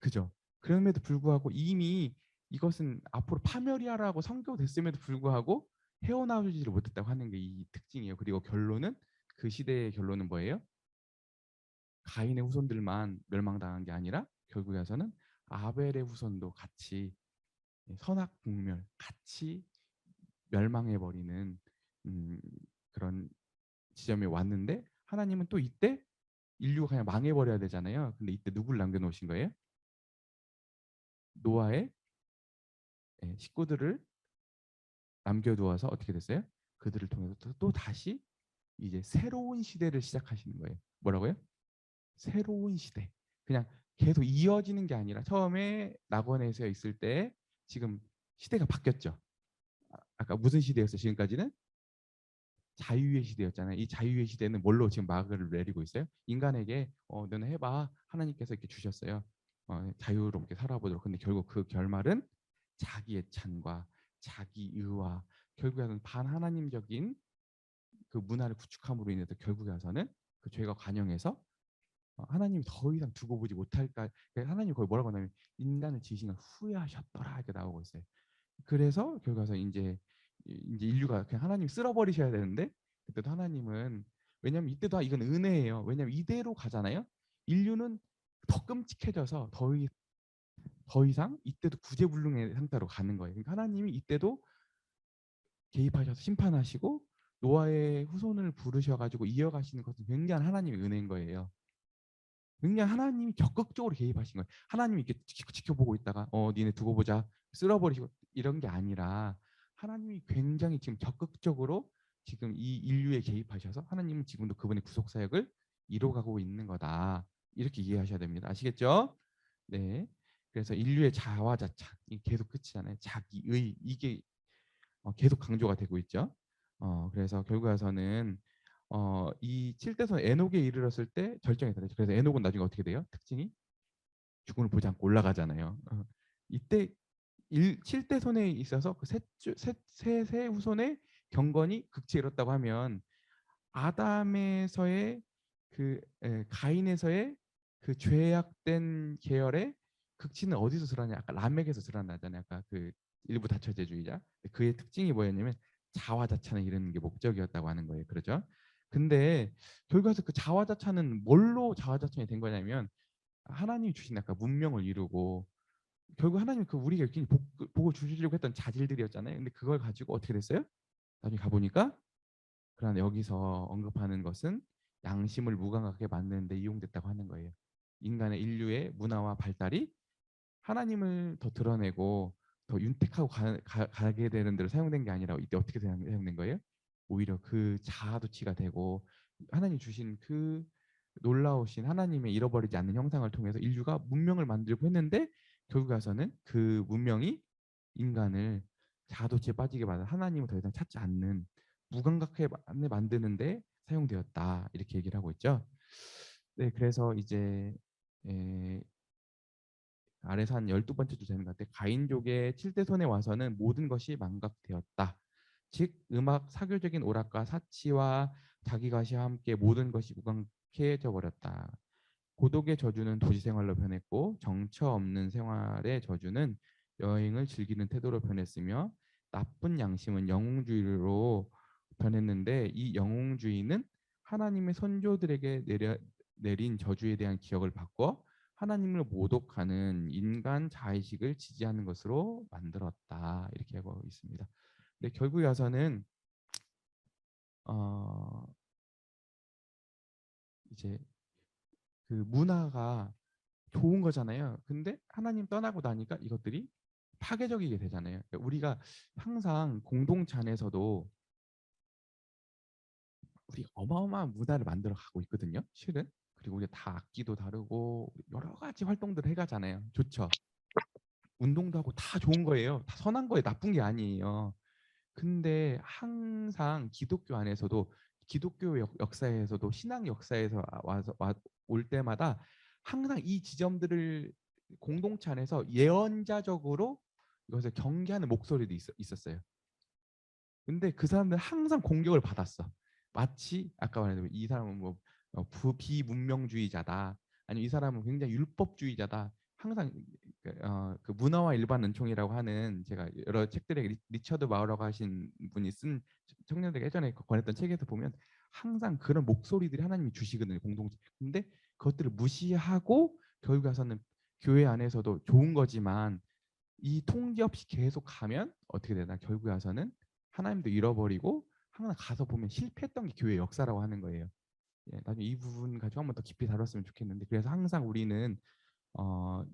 그죠? 그럼에도 불구하고 이미 이것은 앞으로 파멸이야라고 선고됐음에도 불구하고 헤어나오지를 못했다고 하는 게 이 특징이에요. 그리고 결론은 그 시대의 결론은 뭐예요? 가인의 후손들만 멸망당한 게 아니라 결국에서는 아벨의 후손도 같이 선악국멸 같이 멸망해 버리는 그런 지점에 왔는데 하나님은 또 이때 인류가 그냥 망해 버려야 되잖아요. 근데 이때 누굴 남겨놓으신 거예요? 노아의 식구들을 남겨두어서 어떻게 됐어요? 그들을 통해서 또 다시 이제 새로운 시대를 시작하시는 거예요. 뭐라고요? 새로운 시대. 그냥 계속 이어지는 게 아니라 처음에 낙원에서 있을 때 지금 시대가 바뀌었죠. 아까 무슨 시대였어요? 지금까지는 자유의 시대였잖아요. 이 자유의 시대는 뭘로 지금 막을 내리고 있어요? 인간에게 너는 해봐. 하나님께서 이렇게 주셨어요. 자유롭게 살아보도록. 근데 결국 그 결말은 자기의 찬과 자기 의와 결국에는 반하나님적인 그 문화를 구축함으로 인해서 결국에 와서는 그 죄가 관영해서 하나님이 더 이상 두고 보지 못할까. 하나님이 거의 뭐라고 하냐면 인간을 지으신 걸 후회하셨더라 이렇게 나오고 있어요. 그래서 결국 와서 이제 인류가 그냥 하나님 쓸어버리셔야 되는데 그때도 하나님은 왜냐하면 이때도 이건 은혜예요. 왜냐하면 이대로 가잖아요. 인류는 더 끔찍해져서 더 이상 이때도 구제불능의 상태로 가는 거예요. 그러니까 하나님이 이때도 개입하셔서 심판하시고 노아의 후손을 부르셔가지고 이어가시는 것은 굉장한 하나님의 은혜인 거예요. 굉장히 하나님이 적극적으로 개입하신 거예요. 하나님이 이렇게 지켜보고 있다가 니네 두고 보자 쓸어버리시고 이런 게 아니라 하나님이 굉장히 지금 적극적으로 지금 이 인류에 개입하셔서 하나님은 지금도 그분의 구속 사역을 이뤄가고 있는 거다. 이렇게 이해하셔야 됩니다. 아시겠죠? 네. 그래서 인류의 자화자찬 이 계속 끝이잖아요. 자기의 이게 계속 강조가 되고 있죠. 그래서 결국에 와서는 이 7대손 에녹에 이르렀을 때 절정에 달했죠. 그래서 에녹은 나중에 어떻게 돼요? 특징이 죽음을 보지 않고 올라가잖아요. 이때 7대손에 있어서 그 세 후손의 경건이 극치에 이뤘다고 하면 아담에서의 가인에서의 그 죄악된 계열의 극치는 어디서 드러나냐? 아까 라멕에서 드러나잖아요. 아까 그 일부 다처제주의자. 그의 특징이 뭐였냐면 자화자찬을 이루는 게 목적이었다고 하는 거예요. 그렇죠? 근데 결국에서 그 자화자찬은 뭘로 자화자찬이 된 거냐면 하나님이 주신 아까 문명을 이루고 결국 하나님 그 우리가 이렇게 복을 주시려고 했던 자질들이었잖아요. 근데 그걸 가지고 어떻게 됐어요? 나중에 가보니까 그러나 여기서 언급하는 것은 양심을 무감각하게 만드는 데 이용됐다고 하는 거예요. 인간의 인류의 문화와 발달이 하나님을 더 드러내고 더 윤택하고 가게 되는 데로 사용된 게 아니라 이때 어떻게 사용된 거예요? 오히려 그 자아도취가 되고 하나님 주신 그 놀라우신 하나님의 잃어버리지 않는 형상을 통해서 인류가 문명을 만들고 했는데 결국 가서는 그 문명이 인간을 자아도취에 빠지게 만든 하나님을 더 이상 찾지 않는 무감각하게 만드는데 사용되었다 이렇게 얘기를 하고 있죠. 네, 그래서 이제 아래서 한 12번째 주제는 것 같아요. 가인족의 7대손에 와서는 모든 것이 망각되었다. 즉 음악 사교적인 오락과 사치와 자기가시와 함께 모든 것이 무감각해져 버렸다. 고독의 저주는 도시 생활로 변했고 정처 없는 생활의 저주는 여행을 즐기는 태도로 변했으며 나쁜 양심은 영웅주의로 변했는데 이 영웅주의는 하나님의 선조들에게 내린 저주에 대한 기억을 바꿔 하나님을 모독하는 인간 자의식을 지지하는 것으로 만들었다 이렇게 하고 있습니다. 근데 결국에 와서는 어, 이제 그 문화가 좋은 거잖아요. 근데 하나님 떠나고 나니까 이것들이 파괴적이게 되잖아요. 그러니까 우리가 항상 공동체 안에서도 우리 어마어마한 문화를 만들어 가고 있거든요. 실은. 그리고 우리가 다 악기도 다르고 여러 가지 활동들을 해가잖아요. 좋죠. 운동도 하고 다 좋은 거예요. 다 선한 거예요. 나쁜 게 아니에요. 근데 항상 기독교 안에서도 기독교 역사에서도 신앙 역사에서 올 때마다 항상 이 지점들을 공동체 안에서 예언자적으로 이것을 경계하는 목소리도 있었어요. 근데 그 사람들은 항상 공격을 받았어. 마치 아까 말했던 이 사람은 뭐 비문명주의자다. 아니면 이 사람은 굉장히 율법주의자다. 항상 그 문화와 일반 은총이라고 하는 제가 여러 책들에 리처드 마우라고 하신 분이 쓴 청년들에게 예전에 권했던 책에서 보면 항상 그런 목소리들이 하나님이 주시거든요. 공동체. 근데 그것들을 무시하고 결국 가서는 교회 안에서도 좋은 거지만 이 통제 없이 계속 가면 어떻게 되나 결국에 와서는 하나님도 잃어버리고 항상 가서 보면 실패했던 게 교회 역사라고 하는 거예요. 예, 나중에 이 부분 가지고 한번 더 깊이 다뤘으면 좋겠는데 그래서 항상 우리는 어,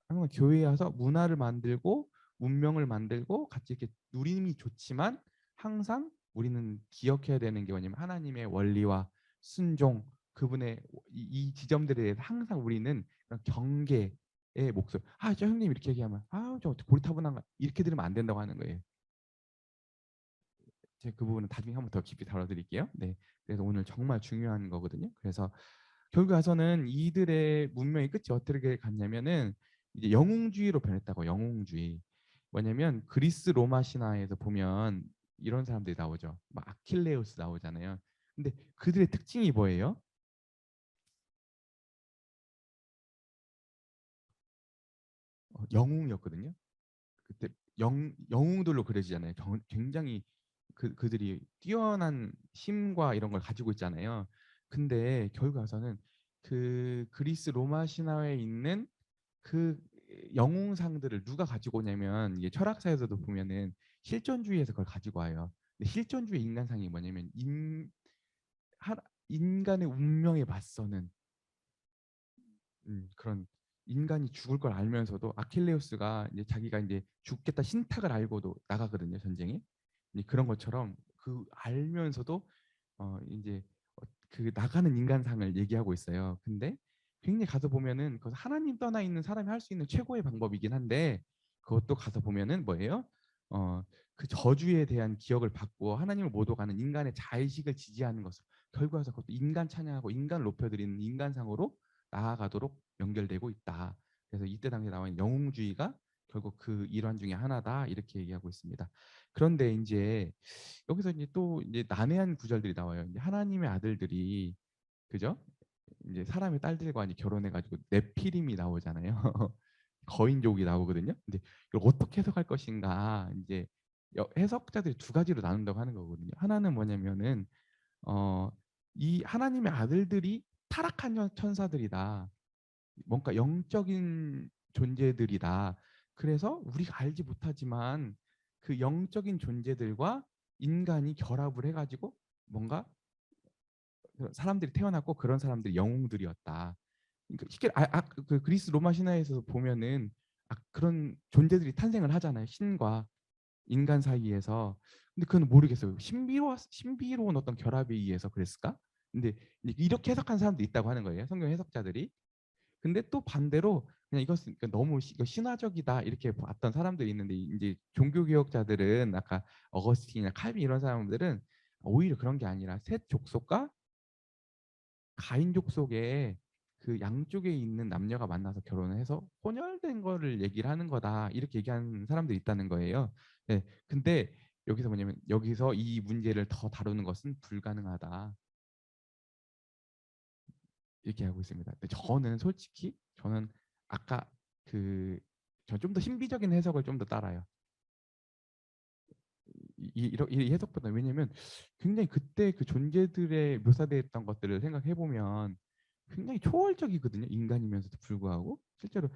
항상 교회에 와서 문화를 만들고 문명을 만들고 같이 이렇게 누림이 좋지만 항상 우리는 기억해야 되는 게 뭐냐면 하나님의 원리와 순종 그분의 이 지점들에 대해서 항상 우리는 그런 경계의 목소리 저 형님 이렇게 얘기하면 저 어떻게 고리타분한가 이렇게 들으면 안 된다고 하는 거예요. 제가 그 부분은 나중에 한번 더 깊이 다뤄드릴게요. 네, 그래서 오늘 정말 중요한 거거든요. 그래서 결국 와서는 이들의 문명의 끝이 어떻게 갔냐면은 이제 영웅주의로 변했다고. 영웅주의 뭐냐면 그리스 로마 신화에서 보면 이런 사람들이 나오죠. 막 아킬레우스 나오잖아요. 근데 그들의 특징이 뭐예요? 영웅이었거든요. 그때 영웅들로 그려지잖아요. 굉장히 그들이 뛰어난 힘과 이런 걸 가지고 있잖아요. 근데 결국 와서는 그 그리스 로마 신화에 있는 그 영웅상들을 누가 가지고 오냐면 이게 철학사에서도 보면은 실존주의에서 그걸 가지고 와요. 근데 실존주의 인간상이 뭐냐면 하, 인간의 운명에 맞서는 그런 인간이 죽을 걸 알면서도 아킬레우스가 이제 자기가 이제 죽겠다 신탁을 알고도 나가거든요 전쟁에. 이제 그런 것처럼 그 알면서도 이제 그 나가는 인간상을 얘기하고 있어요. 근데 굉장히 가서 보면은 그 하나님 떠나 있는 사람이 할 수 있는 최고의 방법이긴 한데 그것도 가서 보면은 뭐예요? 그 저주에 대한 기억을 받고 하나님을 모독하는 인간의 자의식을 지지하는 것으로 결과에서 그것도 인간 찬양하고 인간 높여드리는 인간상으로 나아가도록 연결되고 있다. 그래서 이때 당시에 나온 영웅주의가 결국 그 일환 중에 하나다 이렇게 얘기하고 있습니다. 그런데 이제 여기서 이제 또 이제 난해한 구절들이 나와요. 이제 하나님의 아들들이 그죠? 이제 사람의 딸들과 이제 결혼해가지고 네피림이 나오잖아요. 거인족이 나오거든요. 근데 이걸 어떻게 해석할 것인가 이제 해석자들이 두 가지로 나눈다고 하는 거거든요. 하나는 뭐냐면은 이 하나님의 아들들이 타락한 천사들이다. 뭔가 영적인 존재들이다. 그래서 우리가 알지 못하지만 그 영적인 존재들과 인간이 결합을 해가지고 뭔가 사람들이 태어났고 그런 사람들이 영웅들이었다. 그러니까 쉽게 그 그리스 로마 신화에서 보면은 그런 존재들이 탄생을 하잖아요. 신과 인간 사이에서. 근데 그건 모르겠어요. 신비로운 어떤 결합에 의해서 그랬을까? 근데 이렇게 해석한 사람도 있다고 하는 거예요. 성경 해석자들이. 근데 또 반대로 그냥 이것은 그러니까 너무 이거 신화적이다 이렇게 봤던 사람들이 있는데 이제 종교 개혁자들은 아까 어거스틴이나 칼빈 이런 사람들은 오히려 그런 게 아니라 셋 족속과 가인족 속에 그 양쪽에 있는 남녀가 만나서 결혼을 해서 혼혈된 거를 얘기를 하는 거다 이렇게 얘기하는 사람들이 있다는 거예요. 네, 근데 여기서 뭐냐면 여기서 이 문제를 더 다루는 것은 불가능하다 이렇게 하고 있습니다. 근데 저는 솔직히 저는 아까 그 저 좀 더 신비적인 해석을 좀 더 따라요. 이 해석보다 왜냐면 굉장히 그때 그 존재들의 묘사되었던 것들을 생각해 보면 굉장히 초월적이거든요. 인간이면서도 불구하고 실제로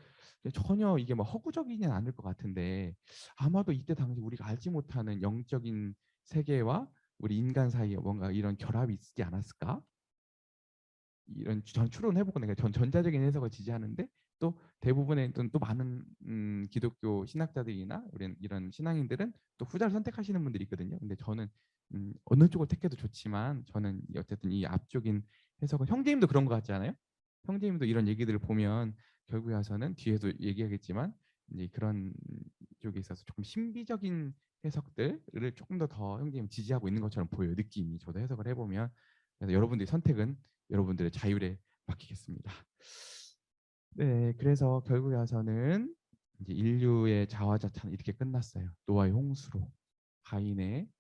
전혀 이게 뭐 허구적이지는 않을 것 같은데 아마도 이때 당시 우리가 알지 못하는 영적인 세계와 우리 인간 사이에 뭔가 이런 결합이 있지 않았을까? 이런 전 추론해 보거든요. 전 전자적인 해석을 지지하는데 또 대부분의 또 많은 기독교 신학자들이나 우리 이런 신앙인들은 또 후자를 선택하시는 분들이 있거든요. 근데 저는 어느 쪽을 택해도 좋지만 저는 어쨌든 이 앞쪽인 해석은 형제님도 그런 것 같지 않아요? 형제님도 이런 얘기들을 보면 결국에 와서는 뒤에도 얘기하겠지만 이제 그런 쪽에 있어서 조금 신비적인 해석들을 조금 더 형제님 지지하고 있는 것처럼 보여요. 느낌이 저도 해석을 해보면 그래서 여러분들의 선택은 여러분들의 자율에 맡기겠습니다. 네, 그래서 결국에 와서는 이제 인류의 자화자찬 이렇게 끝났어요. 노아의 홍수로 가인의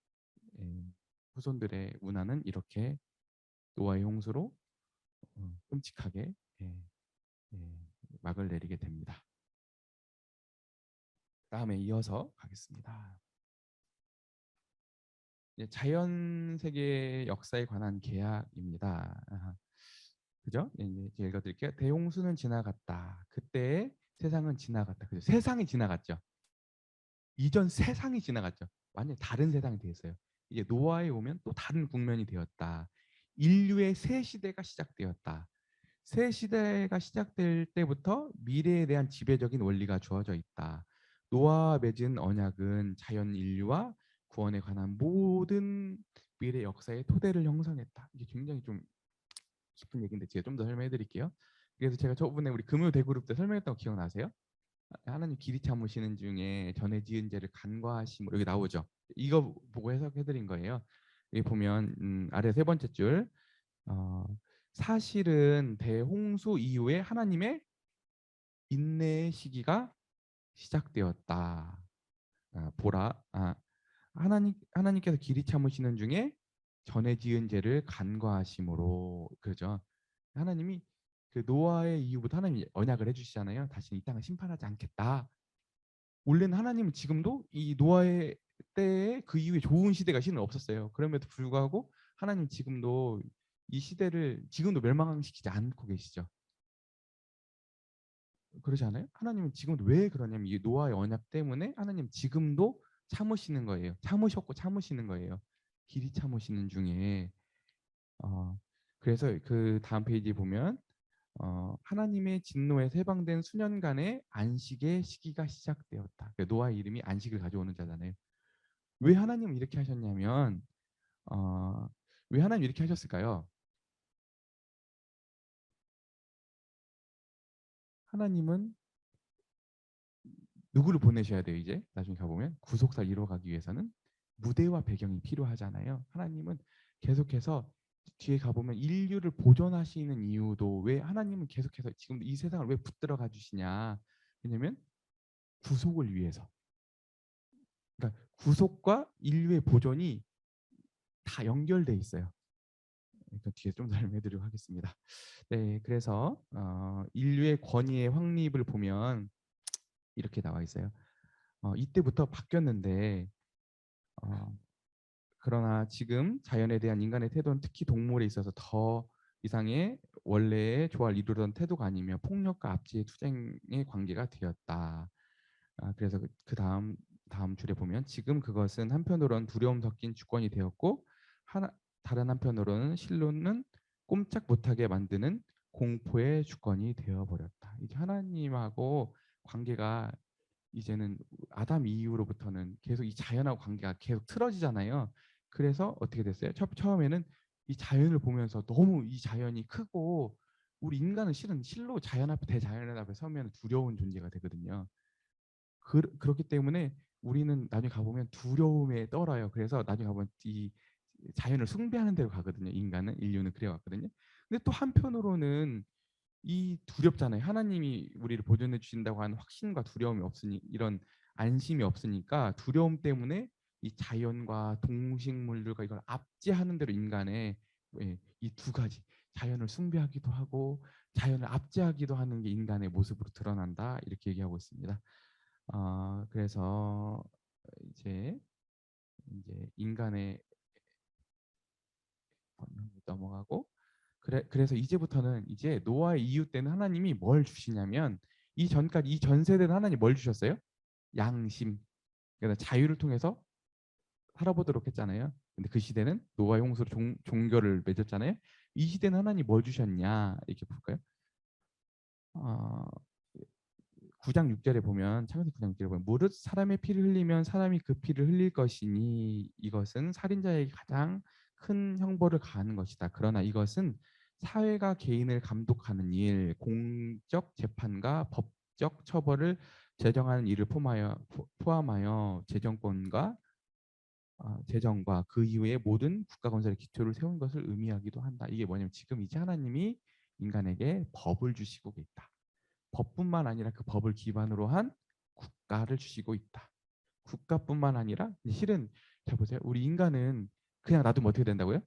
후손들의 문화는 이렇게 노아의 홍수로 끔찍하게 예, 막을 내리게 됩니다. 다음에 이어서 가겠습니다. 자연 세계 역사에 관한 계약입니다. 그죠? 이제 읽어드릴게요. 대홍수는 지나갔다. 그때 세상은 지나갔다. 그죠? 세상이 지나갔죠. 이전 세상이 지나갔죠. 완전 다른 세상이 되었어요. 이제 노아에 오면 또 다른 국면이 되었다. 인류의 새 시대가 시작되었다. 새 시대가 시작될 때부터 미래에 대한 지배적인 원리가 주어져 있다. 노아와 맺은 언약은 자연 인류와 구원에 관한 모든 미래 역사의 토대를 형성했다. 이게 굉장히 좀 깊은 얘기인데 제가 좀 더 설명해 드릴게요. 그래서 제가 저번에 우리 금요 대그룹 때 설명했던 거 기억나세요? 하나님 길이 참으시는 중에 전에 지은 죄를 간과하심으로 여기 나오죠. 이거 보고 해석해 드린 거예요. 여기 보면 아래 세 번째 줄 어, 사실은 대홍수 이후에 하나님의 인내의 시기가 시작되었다. 보라 하나님께서 길이 참으시는 중에 전에 지은 죄를 간과하심으로 그죠. 하나님이 그 노아의 이후부터 하나님이 언약을 해주시잖아요. 다시는 이 땅을 심판하지 않겠다. 원래는 하나님은 지금도 이 노아의 때에 그 이후에 좋은 시대가 실은 없었어요. 그럼에도 불구하고 하나님 지금도 이 시대를 지금도 멸망시키지 않고 계시죠. 그러지 않아요? 하나님은 지금도 왜 그러냐면 이 노아의 언약 때문에 하나님 지금도 참으시는 거예요. 참으셨고 참으시는 거예요. 길이 참으시는 중에 그래서 그 다음 페이지 보면 하나님의 진노에서 해방된 수년간의 안식의 시기가 시작되었다. 노아의 이름이 안식을 가져오는 자잖아요. 왜 하나님은 이렇게 하셨냐면 왜 하나님 이렇게 하셨을까요? 하나님은 누구를 보내셔야 돼요? 이제 나중에 가보면 구속사를 이루어가기 위해서는 무대와 배경이 필요하잖아요. 하나님은 계속해서 뒤에 가보면 인류를 보존하시는 이유도 왜 하나님은 계속해서 지금 이 세상을 왜 붙들어 가주시냐? 왜냐면 구속을 위해서. 그러니까 구속과 인류의 보존이 다 연결돼 있어요. 그러니까 뒤에 좀 설명해드리도록 하겠습니다. 네, 그래서 인류의 권위의 확립을 보면 이렇게 나와 있어요. 이때부터 바뀌었는데 그러나 지금 자연에 대한 인간의 태도는 특히 동물에 있어서 더 이상의 원래의 조화를 이루던 태도가 아니며 폭력과 압제의 투쟁의 관계가 되었다. 그래서 그 다음 줄에 보면 지금 그것은 한편으로는 두려움 섞인 주권이 되었고 다른 한편으로는 실로는 꼼짝 못하게 만드는 공포의 주권이 되어버렸다. 이제 하나님하고 관계가 이제는 아담 이후로부터는 계속 이 자연하고 관계가 계속 틀어지잖아요. 그래서 어떻게 됐어요? 처음에는 이 자연을 보면서 너무 이 자연이 크고 우리 인간은 실은 실로 자연 앞에 대자연 앞에 서면 두려운 존재가 되거든요. 그렇기 때문에 우리는 나중에 가보면 두려움에 떨어요. 그래서 나중에 가보면 이 자연을 숭배하는 데로 가거든요. 인류는 그래왔거든요. 근데 또 한편으로는 이 두렵잖아요. 하나님이 우리를 보존해 주신다고 하는 확신과 두려움이 없으니 이런 안심이 없으니까 두려움 때문에 이 자연과 동식물들과 이걸 압제하는 대로 인간의 이 두 가지 자연을 숭배하기도 하고 자연을 압제하기도 하는 게 인간의 모습으로 드러난다 이렇게 얘기하고 있습니다. 그래서 이제 인간의 넘어가고 그래서 이제부터는 이제 노아의 이후 때는 하나님이 뭘 주시냐면 이 전까지 이 전 세대는 하나님 뭘 주셨어요? 양심. 그러니까 자유를 통해서 살아보도록 했잖아요. 근데 그 시대는 노아의 홍수로 종교를 맺었잖아요. 이 시대는 하나님 뭘 주셨냐 이렇게 볼까요? 9장 6절에 보면 창세기 9장 6절에 보면 무릇 사람의 피를 흘리면 사람이 그 피를 흘릴 것이니 이것은 살인자에게 가장 큰 형벌을 가하는 것이다. 그러나 이것은 사회가 개인을 감독하는 일, 공적 재판과 법적 처벌을 제정하는 일을 포함하여 재정과 그 이후에 모든 국가 건설의 기초를 세운 것을 의미하기도 한다. 이게 뭐냐면 지금 이제 하나님이 인간에게 법을 주시고 있다. 법뿐만 아니라 그 법을 기반으로 한 국가를 주시고 있다. 국가뿐만 아니라 실은 잘 보세요. 우리 인간은 그냥 놔두면 어떻게 된다고요?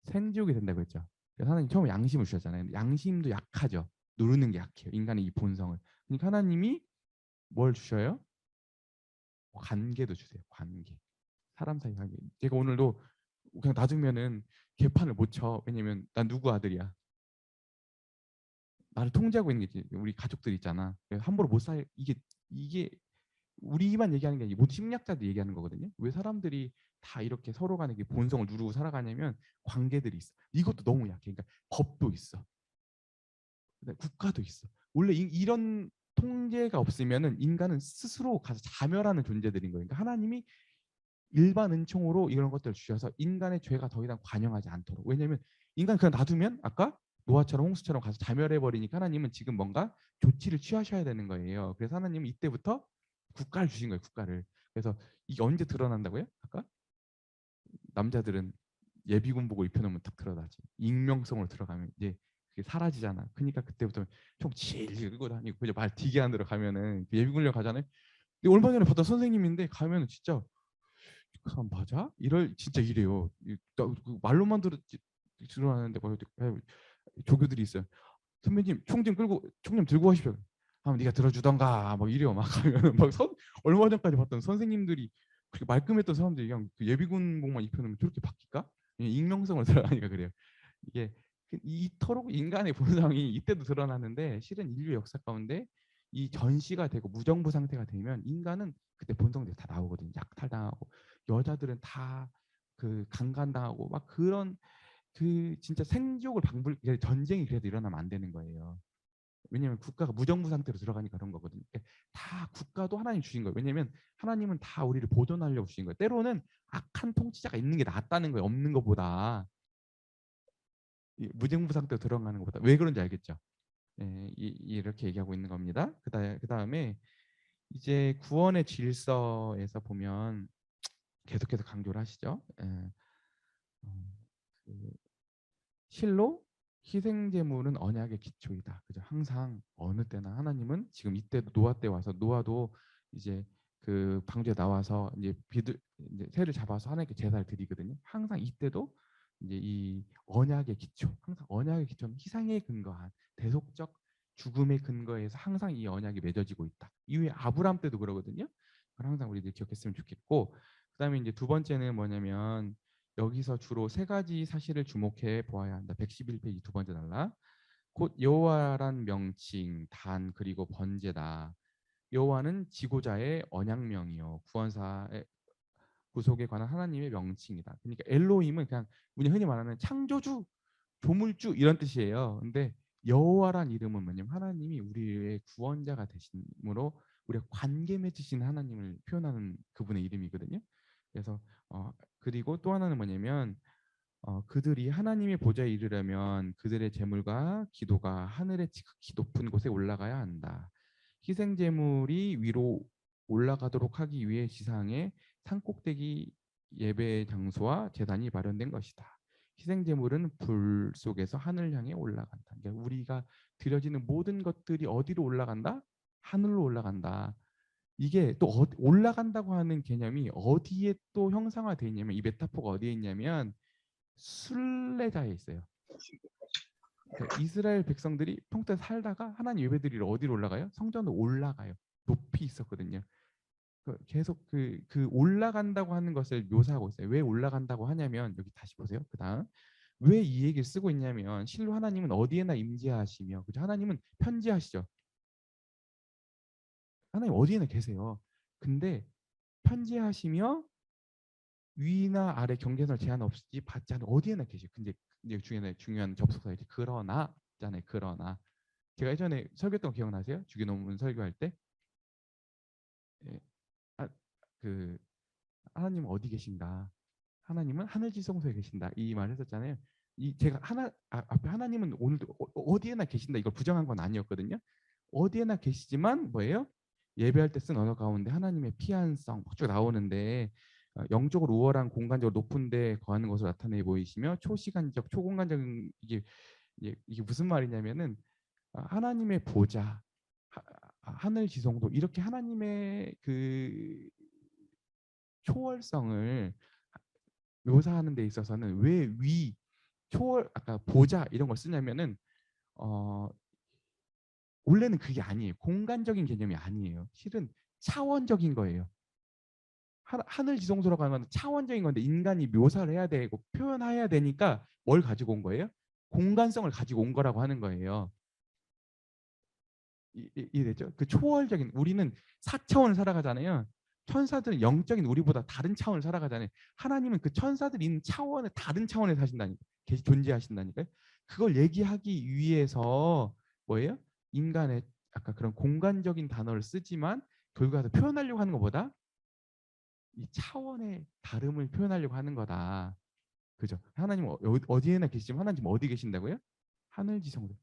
생지옥이 된다고 했죠. 그래서 하나님 처음에 양심을 주셨잖아요. 양심도 약하죠. 누르는 게 약해요. 인간의 이 본성을. 그러니까 하나님이 뭘 주셔요? 관계도 주세요. 관계. 사람 사이 관계. 제가 오늘도 그냥 놔두면은 개판을 못 쳐. 왜냐면 난 누구 아들이야. 나를 통제하고 있는 게 우리 가족들 있잖아. 함부로 못 살. 이게 우리만 얘기하는 게 아니고 모든 심리학자도 얘기하는 거거든요. 왜 사람들이 다 이렇게 서로 간에 본성을 누르고 살아가냐면 관계들이 있어. 이것도 너무 약해. 그러니까 법도 있어. 국가도 있어. 원래 이런 통제가 없으면은 인간은 스스로 가서 자멸하는 존재들인 거예요. 그러니까 하나님이 일반 은총으로 이런 것들을 주셔서 인간의 죄가 더 이상 관영하지 않도록. 왜냐하면 인간 그냥 놔두면 아까 노아처럼 홍수처럼 가서 자멸해 버리니까 하나님은 지금 뭔가 조치를 취하셔야 되는 거예요. 그래서 하나님은 이때부터 국가를 주신 거예요. 국가를. 그래서 이게 언제 드러난다고요? 아까 남자들은 예비군 보고 입혀놓으면 딱 드러나지. 익명성으로 들어가면 이제 그게 사라지잖아. 그러니까 그때부터 총 질고 다니고 그냥 말 되게 안 들어가면은 예비군령 가잖아요. 근데 얼마 전에 봤던 선생님인데 가면은 진짜 그 사람 맞아? 진짜 이래요. 말로만 드러나는데 조교들이 있어요. 선배님 총 좀 들고 가십시오. 하면 네가 들어주던가 막 이래요. 막 하면은 얼마 전까지 봤던 선생님들이 그렇게 말끔했던 사람들이 그냥 그 예비군복만 입혀놓으면 저렇게 바뀔까? 익명성을 들어가니까 그래요. 이게 이토록 인간의 본성이 이때도 드러나는데 실은 인류 역사 가운데 이 전시가 되고 무정부 상태가 되면 인간은 그때 본성들이 다 나오거든요. 약탈당하고 여자들은 다 그 강간당하고 막 그런 진짜 생지옥을 전쟁이 그래도 일어나면 안 되는 거예요. 왜냐하면 국가가 무정부 상태로 들어가니까 그런 거거든요. 그러니까 다 국가도 하나님 주신 거예요. 왜냐하면 하나님은 다 우리를 보존하려고 주신 거예요. 때로는 악한 통치자가 있는 게 낫다는 거예요. 없는 것보다. 무정부 상태로 들어가는 것보다. 왜 그런지 알겠죠? 이렇게 얘기하고 있는 겁니다. 그다음에 이제 구원의 질서에서 보면 계속해서 강조를 하시죠. 그 실로 희생 제물은 언약의 기초이다. 그죠? 항상 어느 때나 하나님은 지금 이때도 노아 때 와서 노아도 이제 그 방주에 나와서 이제 비둘 이제 새를 잡아서 하나님께 제사를 드리거든요. 항상 이때도 이제 이 언약의 기초, 항상 언약의 기초는 희생에 근거한 대속적 죽음의 근거에서 항상 이 언약이 맺어지고 있다. 이후에 아브람 때도 그러거든요. 그걸 항상 우리들 기억했으면 좋겠고, 그다음에 이제 두 번째는 뭐냐면 여기서 주로 세 가지 사실을 주목해 보아야 한다. 111페이지 두 번째 단락. 곧 여호와란 명칭, 단 그리고 번제다. 여호와는 지고자의 언약명이요 구원사의 구속에 관한 하나님의 명칭이다. 그러니까 엘로힘은 그냥 우리 흔히 말하는 창조주, 조물주 이런 뜻이에요. 근데 여호와란 이름은 뭐냐면 하나님이 우리의 구원자가 되심으로 우리가 관계 맺으신 하나님을 표현하는 그분의 이름이거든요. 그래서 그리고 또 하나는 뭐냐면 그들이 하나님의 보좌에 이르려면 그들의 제물과 기도가 하늘의 지극히 높은 곳에 올라가야 한다. 희생 제물이 위로 올라가도록 하기 위해 지상에 산꼭대기 예배 장소와 제단이 마련된 것이다. 희생 제물은 불 속에서 하늘 향해 올라간다. 그러니까 우리가 드려지는 모든 것들이 어디로 올라간다? 하늘로 올라간다. 이게 또 올라간다고 하는 개념이 어디에 또 형상화되어 있냐면 이 메타포가 어디에 있냐면 순례자에 있어요. 그러니까 이스라엘 백성들이 평소에 살다가 하나님 예배드리러 어디로 올라가요? 성전으로 올라가요. 높이 있었거든요. 계속 그 올라간다고 하는 것을 묘사하고 있어요. 왜 올라간다고 하냐면 여기 다시 보세요. 그다음 왜 이 얘기를 쓰고 있냐면 실로 하나님은 어디에나 임재하시며 그죠? 하나님은 편지하시죠. 하나님 어디에나 계세요. 근데 편지하시며 위나 아래 경계선을 제한 없이 받지 않는 어디에나 계시고 근데 이제 중요한 접속사이지 그러나 있잖아요. 그러나 제가 예전에 설교했던 거 기억나세요? 주기도문 설교할 때 예, 그 하나님은 어디 계신가? 하나님은 하늘 지성소에 계신다. 이 말 했었잖아요. 이 제가 앞에 하나님은 오늘도 어디에나 계신다 이걸 부정한 건 아니었거든요. 어디에나 계시지만 뭐예요? 예배할 때 쓴 언어 가운데 하나님의 피한성 쭉 나오는데 영적으로 우월한 공간적으로 높은 데 거하는 것으로 나타내 보이시며 초시간적 초공간적인 이게 무슨 말이냐면은 하나님의 보좌 하늘 지성도 이렇게 하나님의 그 초월성을 묘사하는 데 있어서는 왜 위 초월 아까 보좌 이런 걸 쓰냐면은 어 원래는 그게 아니에요. 공간적인 개념이 아니에요. 실은 차원적인 거예요. 하늘 지성소라고 하는 건 차원적인 건데 인간이 묘사를 해야 되고 표현해야 되니까 뭘 가지고 온 거예요? 공간성을 가지고 온 거라고 하는 거예요. 이해되죠? 그 초월적인 우리는 4차원을 살아가잖아요. 천사들은 영적인 우리보다 다른 차원을 살아가잖아요. 하나님은 그 천사들이 있는 차원의 다른 차원에 사신다니까 존재하신다니까요. 그걸 얘기하기 위해서 뭐예요? 인간의 아까 그런 공간적인 단어를 쓰지만 결과에서 표현하려고 하는 것보다 이 차원의 다름을 표현하려고 하는 거다. 그죠? 하나님 어디에나 계시지만 하나님 어디 계신다고요? 하늘 지성도.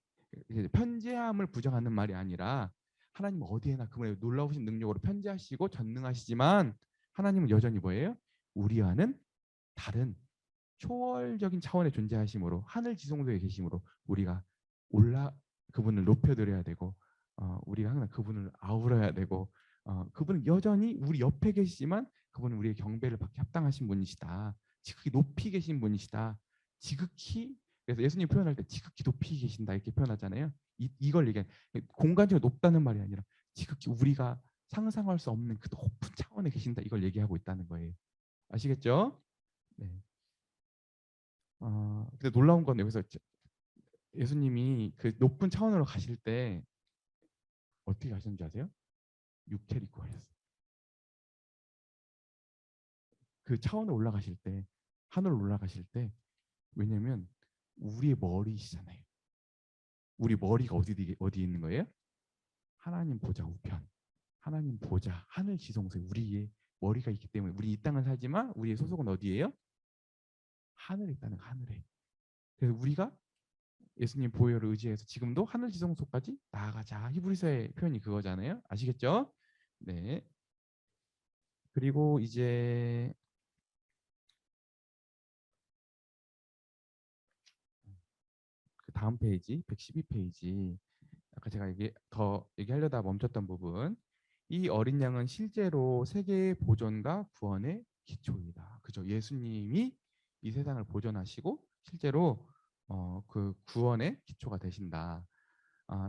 편재함을 부정하는 말이 아니라 하나님 어디에나 그분의 놀라우신 능력으로 편재하시고 전능하시지만 하나님은 여전히 뭐예요? 우리와는 다른 초월적인 차원의 존재하심으로 하늘 지성소에 계심으로 우리가 그분을 높여드려야 되고 우리가 항상 그분을 아우러야 되고 그분은 여전히 우리 옆에 계시지만 그분은 우리의 경배를 받기 합당하신 분이시다. 지극히 높이 계신 분이시다. 지극히 그래서 예수님 표현할 때 지극히 높이 계신다 이렇게 표현하잖아요. 이걸 얘기해 공간적으로 높다는 말이 아니라 지극히 우리가 상상할 수 없는 그 높은 차원에 계신다 이걸 얘기하고 있다는 거예요. 아시겠죠? 네. 근데 놀라운 건 여기서 예수님이 그 높은 차원으로 가실 때 어떻게 가셨는지 아세요? 육체를 입고 가셨어요. 그 차원에 올라가실 때 하늘로 올라가실 때 왜냐면 우리의 머리시잖아요. 우리 머리가 어디 있는 거예요? 하나님 보좌 우편. 하나님 보좌 하늘 지성소에 우리의 머리가 있기 때문에 우리 이 땅을 살지만 우리의 소속은 어디예요? 하늘에 있다는 하늘에. 그래서 우리가 예수님 보혈을 의지해서 지금도 하늘 지성소까지 나아가자. 히브리서의 표현이 그거잖아요. 아시겠죠? 네. 그리고 이제 그 다음 페이지 112페이지 아까 제가 더 얘기하려다 멈췄던 부분 이 어린 양은 실제로 세계의 보존과 구원의 기초이다. 그죠? 예수님이 이 세상을 보존하시고 실제로 그 구원의 기초가 되신다.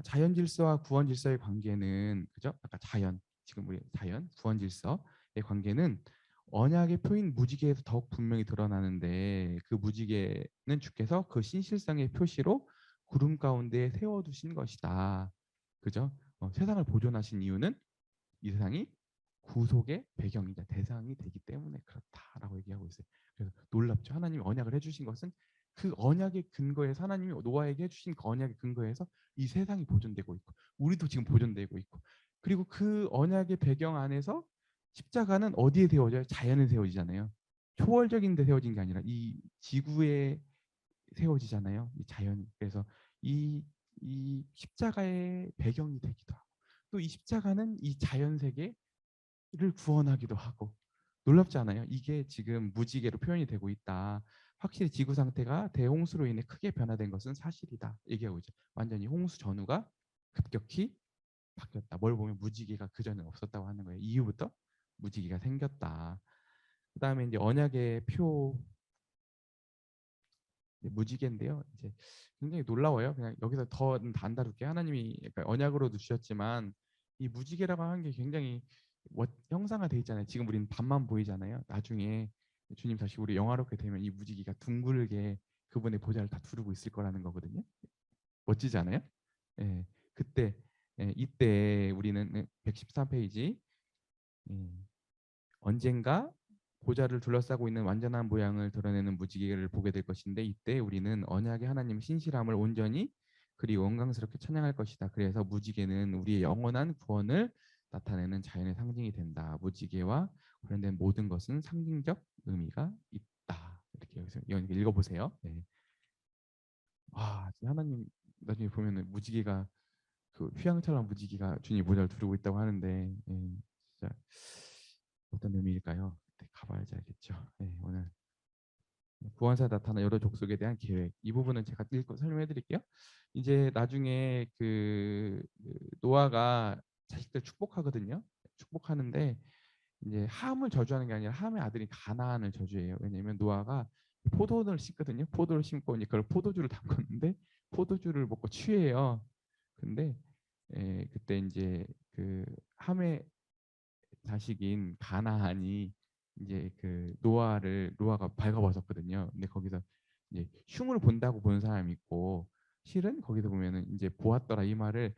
자연 질서와 구원 질서의 관계는 그죠? 아까 자연 지금 우리 자연 구원 질서의 관계는 언약의 표인 무지개에서 더욱 분명히 드러나는데 그 무지개는 주께서 그 신실성의 표시로 구름 가운데 세워두신 것이다. 그죠? 세상을 보존하신 이유는 이 세상이 구속의 배경이자 대상이 되기 때문에 그렇다라고 얘기하고 있어요. 그래서 놀랍죠. 하나님이 언약을 해주신 것은 그 언약의 근거에서 하나님이 노아에게 해주신 그 언약의 근거에서 이 세상이 보존되고 있고 우리도 지금 보존되고 있고 그리고 그 언약의 배경 안에서 십자가는 어디에 세워져요? 자연에 세워지잖아요. 초월적인 데 세워진 게 아니라 이 지구에 세워지잖아요. 이 자연이. 그래서 이 십자가의 배경이 되기도 하고 또 이 십자가는 이 자연 세계를 구원하기도 하고 놀랍지 않아요? 이게 지금 무지개로 표현이 되고 있다. 확실히 지구 상태가 대홍수로 인해 크게 변화된 것은 사실이다. 얘기하고 있죠. 완전히 홍수 전후가 급격히 바뀌었다. 뭘 보면 무지개가 그전에 없었다고 하는 거예요. 이후부터 무지개가 생겼다. 그다음에 이제 언약의 표 무지개인데요. 이제 굉장히 놀라워요. 그냥 여기서 더 안 다룰게. 하나님이 약간 언약으로도 주셨지만 이 무지개라고 하는 게 굉장히 형상화돼 있잖아요. 지금 우리는 반만 보이잖아요. 나중에 주님 다시 우리 영화롭게 되면 이 무지개가 둥글게 그분의 보좌를 다 두르고 있을 거라는 거거든요. 멋지지 않아요? 예, 그때 이때 우리는 113페이지 언젠가 보좌를 둘러싸고 있는 완전한 모양을 드러내는 무지개를 보게 될 것인데 이때 우리는 언약의 하나님의 신실함을 온전히 그리고 영광스럽게 찬양할 것이다. 그래서 무지개는 우리의 영원한 구원을 나타내는 자연의 상징이 된다. 무지개와 관련된 모든 것은 상징적 의미가 있다. 이렇게 여기서 읽어보세요. 네. 하나님 나중에 보면은 무지개가 그 휘황찬란 무지개가 주님 보좌를 두르고 있다고 하는데 진짜 어떤 의미일까요? 네, 가봐야지 알겠죠. 네, 오늘 구원사에 나타난 여러 족속에 대한 계획 이 부분은 제가 읽고 설명해 드릴게요. 이제 나중에 그 노아가 자식들 축복하거든요. 축복하는데 이제 함을 저주하는 게 아니라 함의 아들이 가나안을 저주해요. 왜냐하면 노아가 포도를 심거든요. 포도를 심고 이제 그걸 포도주를 담궜는데 포도주를 먹고 취해요. 근데 그때 이제 그 함의 자식인 가나안이 이제 그 노아가 발가벗었거든요. 근데 거기서 이제 흉을 본다고 보는 사람이 있고 실은 거기서 보면은 이제 보았더라 이 말을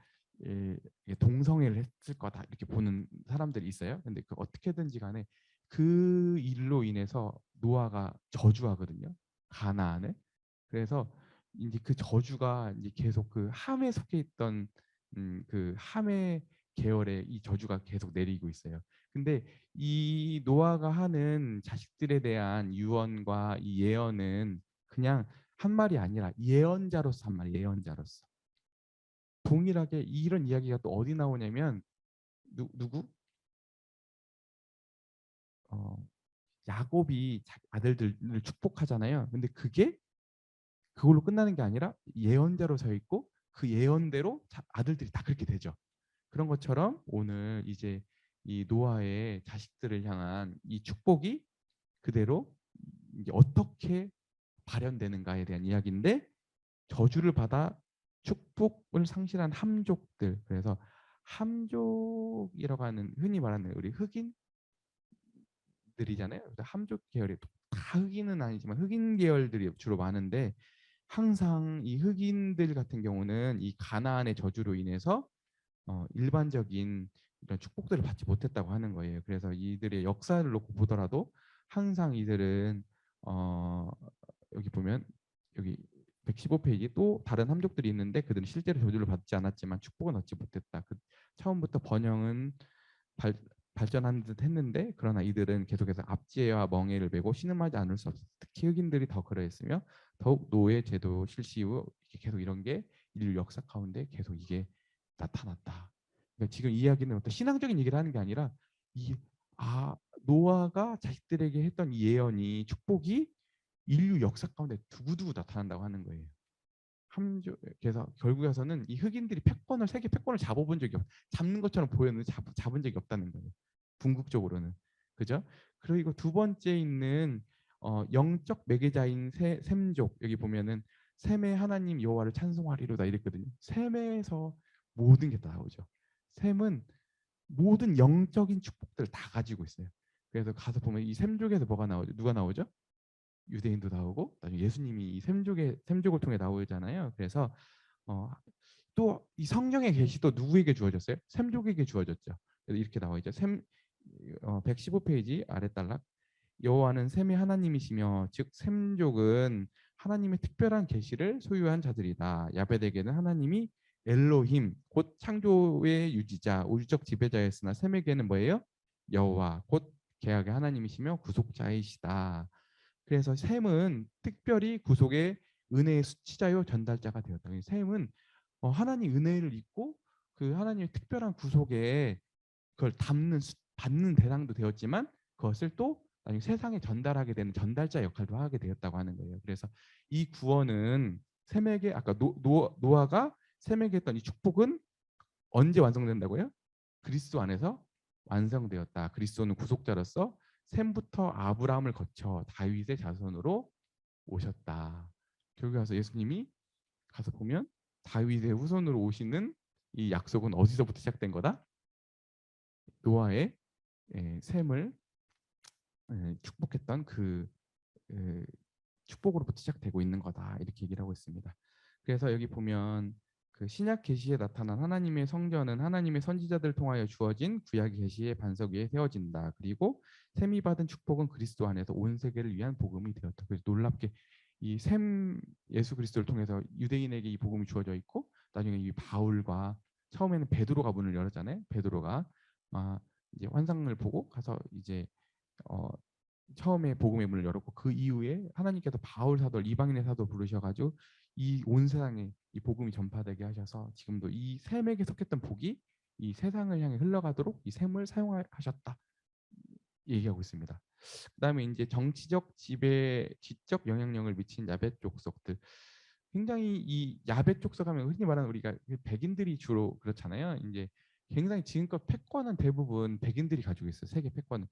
동성애를 했을 거다 이렇게 보는 사람들이 있어요. 근데 그 어떻게든지 간에 그 일로 인해서 노아가 저주하거든요. 가나안을. 그래서 이제 그 저주가 이제 계속 그 함에 속해 있던 그 함의 계열에 이 저주가 계속 내리고 있어요. 근데 이 노아가 하는 자식들에 대한 유언과 이 예언은 그냥 한 말이 아니라 예언자로서 한 말, 예언자로서. 동일하게 이런 이야기가 또 어디 나오냐면 누구? 어, 야곱이 아들들을 축복하잖아요. 근데 그게 그걸로 끝나는 게 아니라 예언자로 서 있고 그 예언대로 아들들이 다 그렇게 되죠. 그런 것처럼 오늘 이제 이 노아의 자식들을 향한 이 축복이 그대로 이제 어떻게 발현되는가에 대한 이야기인데 저주를 받아 축복을 상실한 함족들 그래서 함족이라고 하는 흔히 말하는 우리 흑인들이잖아요. 그래서 함족 계열이 다 흑인은 아니지만 흑인 계열들이 주로 많은데 항상 이 흑인들 같은 경우는 이 가나안의 저주로 인해서 일반적인 이런 축복들을 받지 못했다고 하는 거예요. 그래서 이들의 역사를 놓고 보더라도 항상 이들은 여기 보면 여기 115페이지 또 다른 함족들이 있는데 그들은 실제로 저주를 받지 않았지만 축복은 얻지 못했다. 처음부터 번영은 발전한 듯 했는데 그러나 이들은 계속해서 압제와 멍에를 메고 신음하지 않을 수 없었다. 특히 흑인들이 더 그러했으며 더욱 노예 제도 실시 후 계속 이런 게 인류 역사 가운데 계속 이게 나타났다. 그러니까 지금 이 이야기는 어떤 신앙적인 얘기를 하는 게 아니라 노아가 자식들에게 했던 이 예언이 축복이 인류 역사 가운데 두고두고 나타난다고 하는 거예요. 그래서 결국에서는 이 흑인들이 세계 패권을 잡아본 적이 잡는 것처럼 보였는데 잡은 적이 없다는 거예요. 궁극적으로는. 그죠? 그리고 두 번째 있는 영적 매개자인 셈족, 여기 보면은 셈의 하나님 여호와를 찬송하리로다 이랬거든요. 셈에서 모든 게 다 나오죠. 셈은 모든 영적인 축복들을 다 가지고 있어요. 그래서 가서 보면 이 셈족에서 뭐가 나오죠? 누가 나오죠? 유대인도 나오고 나중에 예수님이 이 셈족을 통해 나오잖아요. 그래서 또 이 성령의 계시도 누구에게 주어졌어요? 셈족에게 주어졌죠. 그래서 이렇게 나와 있죠. 115페이지 아래 딸락. 여호와는 셈의 하나님이시며 즉 셈족은 하나님의 특별한 계시를 소유한 자들이다. 야벳에게는 하나님이 엘로힘 곧 창조의 유지자 우주적 지배자였으나 셈에게는 뭐예요? 여호와 곧 계약의 하나님이시며 구속자이시다. 그래서 셈은 특별히 구속의 은혜의 수치자요 전달자가 되었다. 셈은 하나님 은혜를 입고 그 하나님의 특별한 구속에 그걸 받는 대상도 되었지만 그것을 또 나중에 세상에 전달하게 되는 전달자 역할도 하게 되었다고 하는 거예요. 그래서 이 구원은 셈에게 아까 노아가 셈에게 했던 이 축복은 언제 완성된다고요? 그리스도 안에서 완성되었다. 그리스도는 구속자로서 셈부터 아브라함을 거쳐 다윗의 자손으로 오셨다. 결국에 가서 예수님이 가서 보면 다윗의 후손으로 오시는 이 약속은 어디서부터 시작된 거다? 노아의 셈을 축복했던 그 축복으로부터 시작되고 있는 거다. 이렇게 얘기를 하고 있습니다. 그래서 여기 보면 그 신약 계시에 나타난 하나님의 성전은 하나님의 선지자들 통하여 주어진 구약 계시의 반석 위에 세워진다. 그리고 셈이 받은 축복은 그리스도 안에서 온 세계를 위한 복음이 되었다. 그래서 놀랍게 이 셈 예수 그리스도를 통해서 유대인에게 이 복음이 주어져 있고 나중에 이 바울과 처음에는 베드로가 문을 열었잖아요. 베드로가 이제 환상을 보고 가서 이제 처음에 복음의 문을 열었고 그 이후에 하나님께서 바울 사도 이방인의 사도 부르셔가지고 이 온 세상에 이 복음이 전파되게 하셔서 지금도 이 셈에게 속했던 복이 이 세상을 향해 흘러가도록 이 셈을 사용하셨다 얘기하고 있습니다. 그다음에 이제 정치적 지적 영향력을 미친 야벳 족속들. 굉장히 이 야벳 족속하면 흔히 말하는 우리가 백인들이 주로 그렇잖아요. 이제 굉장히 지금껏 패권은 대부분 백인들이 가지고 있어요. 세계 패권은.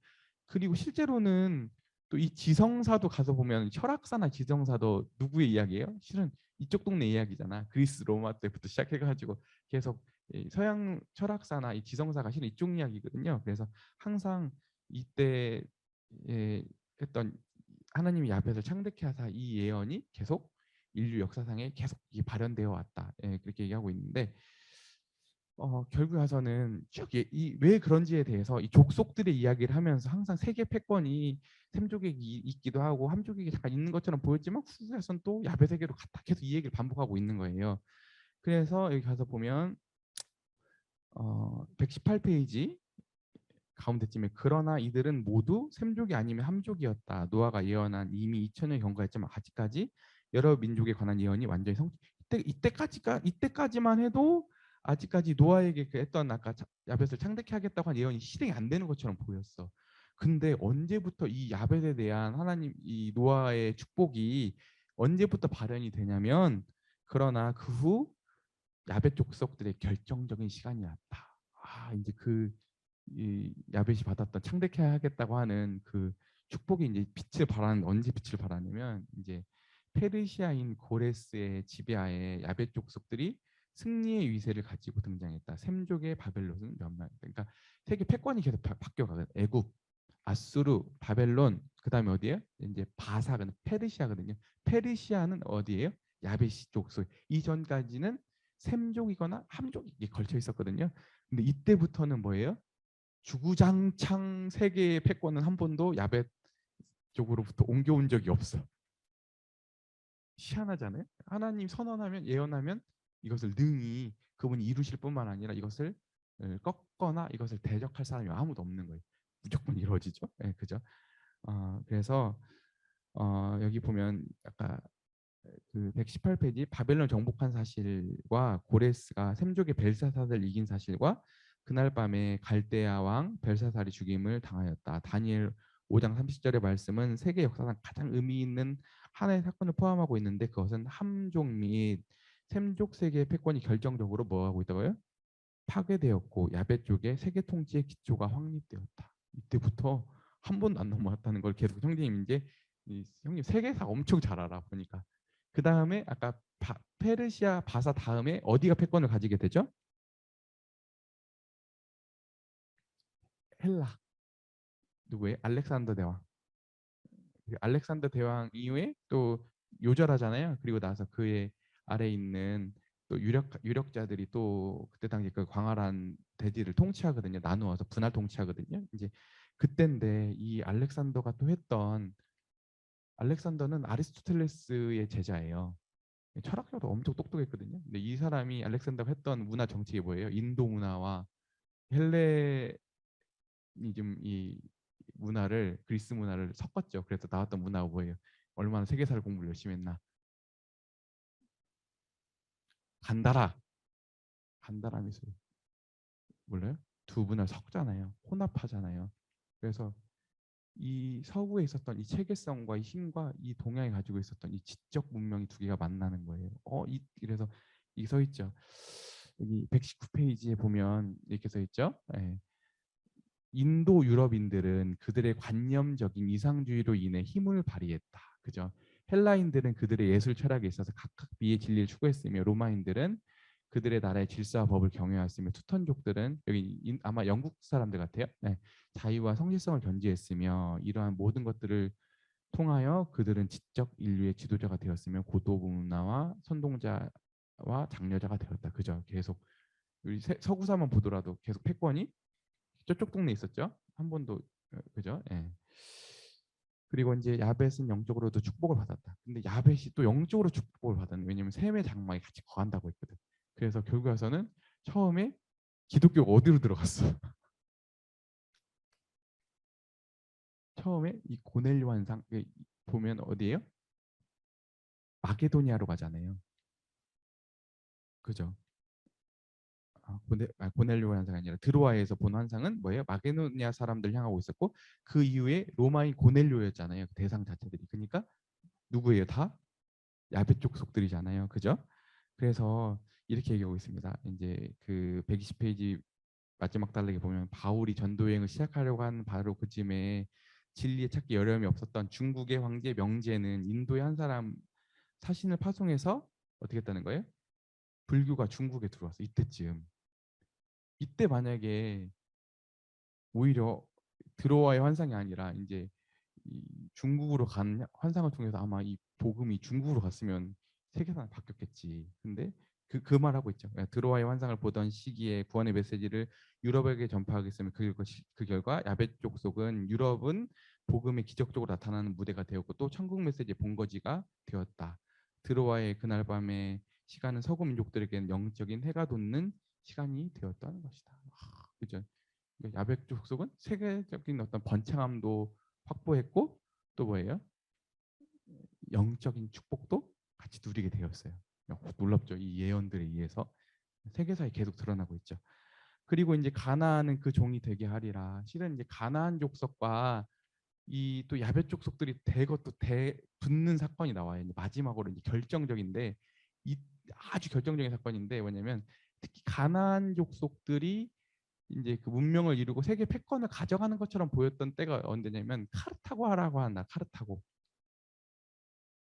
그리고 실제로는 또 이 지성사도 가서 보면 철학사나 지성사도 누구의 이야기예요? 실은 이쪽 동네 이야기잖아. 그리스 로마 때부터 시작해가지고 계속 서양 철학사나 이 지성사가 실은 이쪽 이야기거든요. 그래서 항상 이때 했던 하나님이 야벳을 창대케 하사 이 예언이 계속 인류 역사상에 계속 발현되어 왔다. 그렇게 얘기하고 있는데 결국 와서는 왜 그런지에 대해서 이 족속들의 이야기를 하면서 항상 세계 패권이 셈족에게 있기도 하고 함족에게 잠깐 있는 것처럼 보였지만 후에서는 또 야벳에게로 갔다 계속 이 얘기를 반복하고 있는 거예요. 그래서 여기 가서 보면 118페이지 가운데쯤에 그러나 이들은 모두 셈족이 아니면 함족이었다. 노아가 예언한 이미 2000년 경과했지만 아직까지 여러 민족에 관한 예언이 완전히 이때까지만 해도 아직까지 노아에게 그 했던 아까 야벳을 창대케 하겠다고 한 예언이 실행이 안 되는 것처럼 보였어. 근데 언제부터 이 야벳에 대한 하나님 이 노아의 축복이 언제부터 발현이 되냐면 그러나 그 후 야벳 족속들의 결정적인 시간이 왔다. 이제 이 야벳이 받았던 창대케 하겠다고 하는 그 축복이 이제 언제 빛을 발하냐면 이제 페르시아인 고레스의 지배하에 야벳 족속들이 승리의 위세를 가지고 등장했다. 셈족의 바벨론은 몇만. 그러니까 세계 패권이 계속 바뀌어가거든. 애굽, 아수르, 바벨론, 그다음에 어디예요? 이제 바사는 페르시아거든요. 페르시아는 어디예요? 야벳 족속. 이전까지는 셈족이거나 함족이 걸쳐 있었거든요. 근데 이때부터는 뭐예요? 주구장창 세계의 패권은 한 번도 야벳 쪽으로부터 옮겨온 적이 없어. 희한하잖아요. 하나님 선언하면 예언하면 이것을 능히 그분이 이루실 뿐만 아니라 이것을 꺾거나 이것을 대적할 사람이 아무도 없는 거예요. 무조건 이루어지죠. 네, 그죠? 그래서 여기 보면 아까 그 118페이지 바벨론 정복한 사실과 고레스가 셈족의 벨사사들 이긴 사실과 그날 밤에 갈대아 왕 벨사살이 죽임을 당하였다. 다니엘 5장 30절의 말씀은 세계 역사상 가장 의미 있는 하나의 사건을 포함하고 있는데 그것은 함족 및 셈족 세계의 패권이 결정적으로 뭐하고 있다고요? 파괴되었고 야베 쪽에 세계 통치의 기초가 확립되었다. 이때부터 한 번도 안 넘어왔다는 걸 계속 형님 이제 형님 세계사 엄청 잘 알아 보니까. 그 다음에 아까 페르시아 바사 다음에 어디가 패권을 가지게 되죠? 헬라. 누구예요? 알렉산더 대왕. 그 알렉산더 대왕 이후에 또 요절하잖아요. 그리고 나서 그의 아래 있는 또 유력자들이 또 그때 당시 그 광활한 대지를 통치하거든요. 나누어서 분할 통치하거든요. 이제 그때인데 이 알렉산더가 또 했던 알렉산더는 아리스토텔레스의 제자예요. 철학적으로 엄청 똑똑했거든요. 근데 이 사람이 알렉산더가 했던 문화 정책이 뭐예요? 인도 문화와 헬레니즘 이 문화를 그리스 문화를 섞었죠. 그래서 나왔던 문화가 뭐예요? 얼마나 세계사를 공부를 열심히 했나? 간다라, 간다라 미술 몰라요? 두 문화를 섞잖아요. 혼합하잖아요. 그래서 이 서구에 있었던 이 체계성과 이 힘과 이 동양이 가지고 있었던 이 지적 문명이 두 개가 만나는 거예요. 그래서 이 서 있죠. 여기 119페이지에 보면 이렇게 써 있죠. 예. 인도 유럽인들은 그들의 관념적인 이상주의로 인해 힘을 발휘했다. 그죠? 헬라인들은 그들의 예술 철학에 있어서 각각 비의 진리를 추구했으며 로마인들은 그들의 나라의 질서와 법을 경외하였으며 투턴족들은 여기 아마 영국 사람들 같아요. 네. 자유와 성실성을 견지했으며 이러한 모든 것들을 통하여 그들은 지적 인류의 지도자가 되었으며 고도 문화와 선동자와 장려자가 되었다. 그죠? 계속 우리 서구사만 보더라도 계속 패권이 저쪽 동네에 있었죠. 한 번도 그죠? 예. 그리고 이제 야벳은 영적으로도 축복을 받았다. 근데 야벳이 또 영적으로 축복을 받았네. 왜냐면 셈의 장막이 같이 거한다고 했거든. 그래서 결국 와서는 처음에 기독교가 어디로 들어갔어? 처음에 이 고넬료 환상 보면 어디예요? 마게도니아로 가잖아요. 그죠? 고넬료 환상이 아니라 드로아에서 본 환상은 뭐예요? 마게도니아 사람들 향하고 있었고 그 이후에 로마인 고넬료였잖아요. 그 대상 자체들이. 그러니까 누구예요? 다 야베 쪽 속들이잖아요. 그죠? 그래서 이렇게 얘기하고 있습니다. 이제 그 120페이지 마지막 단락에 보면 바울이 전도 여행을 시작하려고 한 바로 그쯤에 진리에 찾기 어려움이 없었던 중국의 황제 명제는 인도의 한 사람 사신을 파송해서 어떻게 했다는 거예요? 불교가 중국에 들어왔어. 이때쯤. 이때 만약에 오히려 드로아의 환상이 아니라 이제 이 중국으로 간 환상을 통해서 아마 이 복음이 중국으로 갔으면 세계사가 바뀌었겠지. 근데 그 말하고 있죠. 드로아의 환상을 보던 시기에 구원의 메시지를 유럽에게 전파하겠으면 그 결과 야베 족속은 유럽은 복음이 기적적으로 나타나는 무대가 되었고 또 천국 메시지의 본거지가 되었다. 드로아의 그날 밤의 시간은 서구 민족들에게는 영적인 해가 돋는 시간이 되었다는 것이다. 그죠? 야베 족속은 세계적인 어떤 번창함도 확보했고 또 뭐예요? 영적인 축복도 같이 누리게 되었어요. 놀랍죠. 이 예언들에 의해서 세계사에 계속 드러나고 있죠. 그리고 이제 가나안은 그 종이 되게 하리라. 실은 이제 가나안 족속과 이 또 야베 족속들이 대거 또 붙는 사건이 나와요. 이제 마지막으로 이제 결정적인데 이 아주 결정적인 사건인데 뭐냐면 특히 가나안 족속들이 이제 그 문명을 이루고 세계 패권을 가져가는 것처럼 보였던 때가 언제냐면 카르타고라고 한다. 카르타고.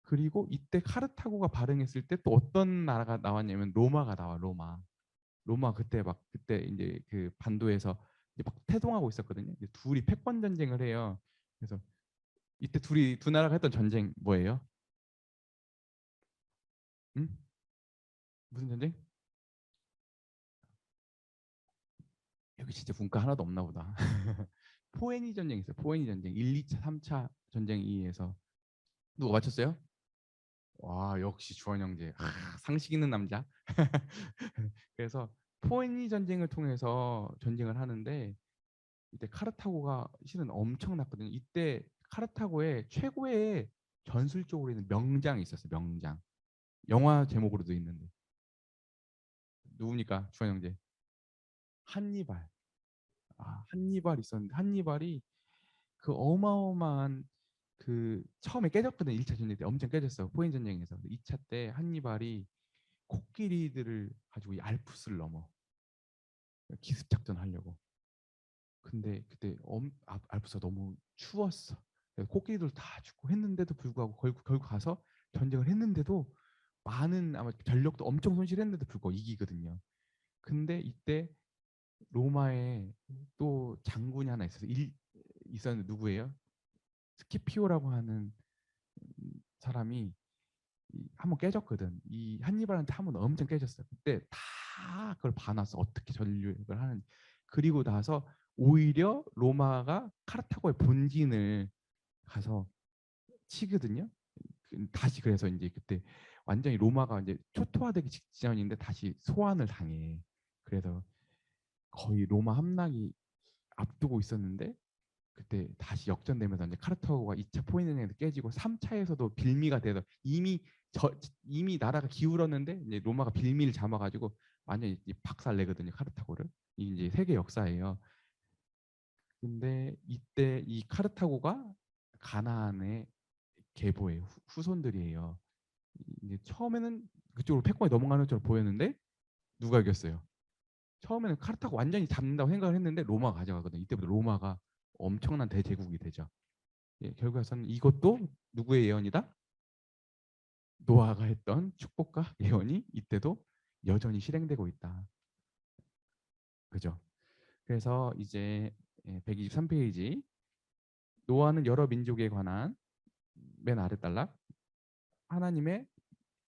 그리고 이때 카르타고가 발흥했을 때 또 어떤 나라가 나왔냐면 로마가 나와. 로마 그때 막 그때 이제 그 반도에서 이제 막 태동하고 있었거든요. 이제 둘이 패권 전쟁을 해요. 그래서 이때 두 나라가 했던 전쟁 뭐예요? 응? 무슨 전쟁? 여기 진짜 문과 하나도 없나 보다. 포에니 전쟁 있어요. 포에니 전쟁 1, 2차, 3차 전쟁에 의해서 누가 맞췄어요? 와 역시 주원 형제 상식 있는 남자. 그래서 포에니 전쟁을 통해서 전쟁을 하는데 이때 카르타고가 실은 엄청났거든요. 이때 카르타고의 최고의 전술적으로 있는 명장이 있었어요. 명장. 영화 제목으로도 있는데 누굽니까 주원 형제? 한니발. 한니발 있었는데 한니발이 그 어마어마한 그 처음에 깨졌거든. 1차 전쟁 때 엄청 깨졌어. 포엔 전쟁에서. 2차 때 한니발이 코끼리들을 가지고 이 알프스를 넘어 기습 작전 하려고. 근데 그때 알프스가 너무 추웠어. 그래서 코끼리들 다 죽고 했는데도 불구하고 결국 가서 전쟁을 했는데도 많은 아마 전력도 엄청 손실했는데도 불구하고 이기거든요. 근데 이때 로마에 또 장군이 하나 있었는데 누구예요? 스키피오라고 하는 사람이 한번 깨졌거든. 이 한니발한테 한번 엄청 깨졌어요. 그때 다 그걸 봐놨어. 어떻게 전략을 하는. 그리고 나서 오히려 로마가 카르타고의 본진을 가서 치거든요. 다시 그래서 이제 그때 완전히 로마가 이제 초토화되기 직전인데 다시 소환을 당해. 그래서 거의 로마 함락이 앞두고 있었는데 그때 다시 역전되면서 이제 카르타고가 2차 포위전에서 깨지고 3차에서도 빌미가 돼서 이미 나라가 기울었는데 이제 로마가 빌미를 잡아가지고 완전히 박살 내거든요. 카르타고를. 이게 이제 세계 역사예요. 근데 이때 이 카르타고가 가나안의 계보의 후손들이에요. 이제 처음에는 그쪽으로 패권이 넘어가는 것처럼 보였는데 누가 이겼어요? 처음에는 카르타고 완전히 잡는다고 생각을 했는데 로마가 가져가거든요. 이때부터 로마가 엄청난 대제국이 되죠. 예, 결과에서는 이것도 누구의 예언이다? 노아가 했던 축복과 예언이 이때도 여전히 실행되고 있다. 그죠? 그래서 이제 123페이지 노아는 여러 민족에 관한 맨 아래 달락 하나님의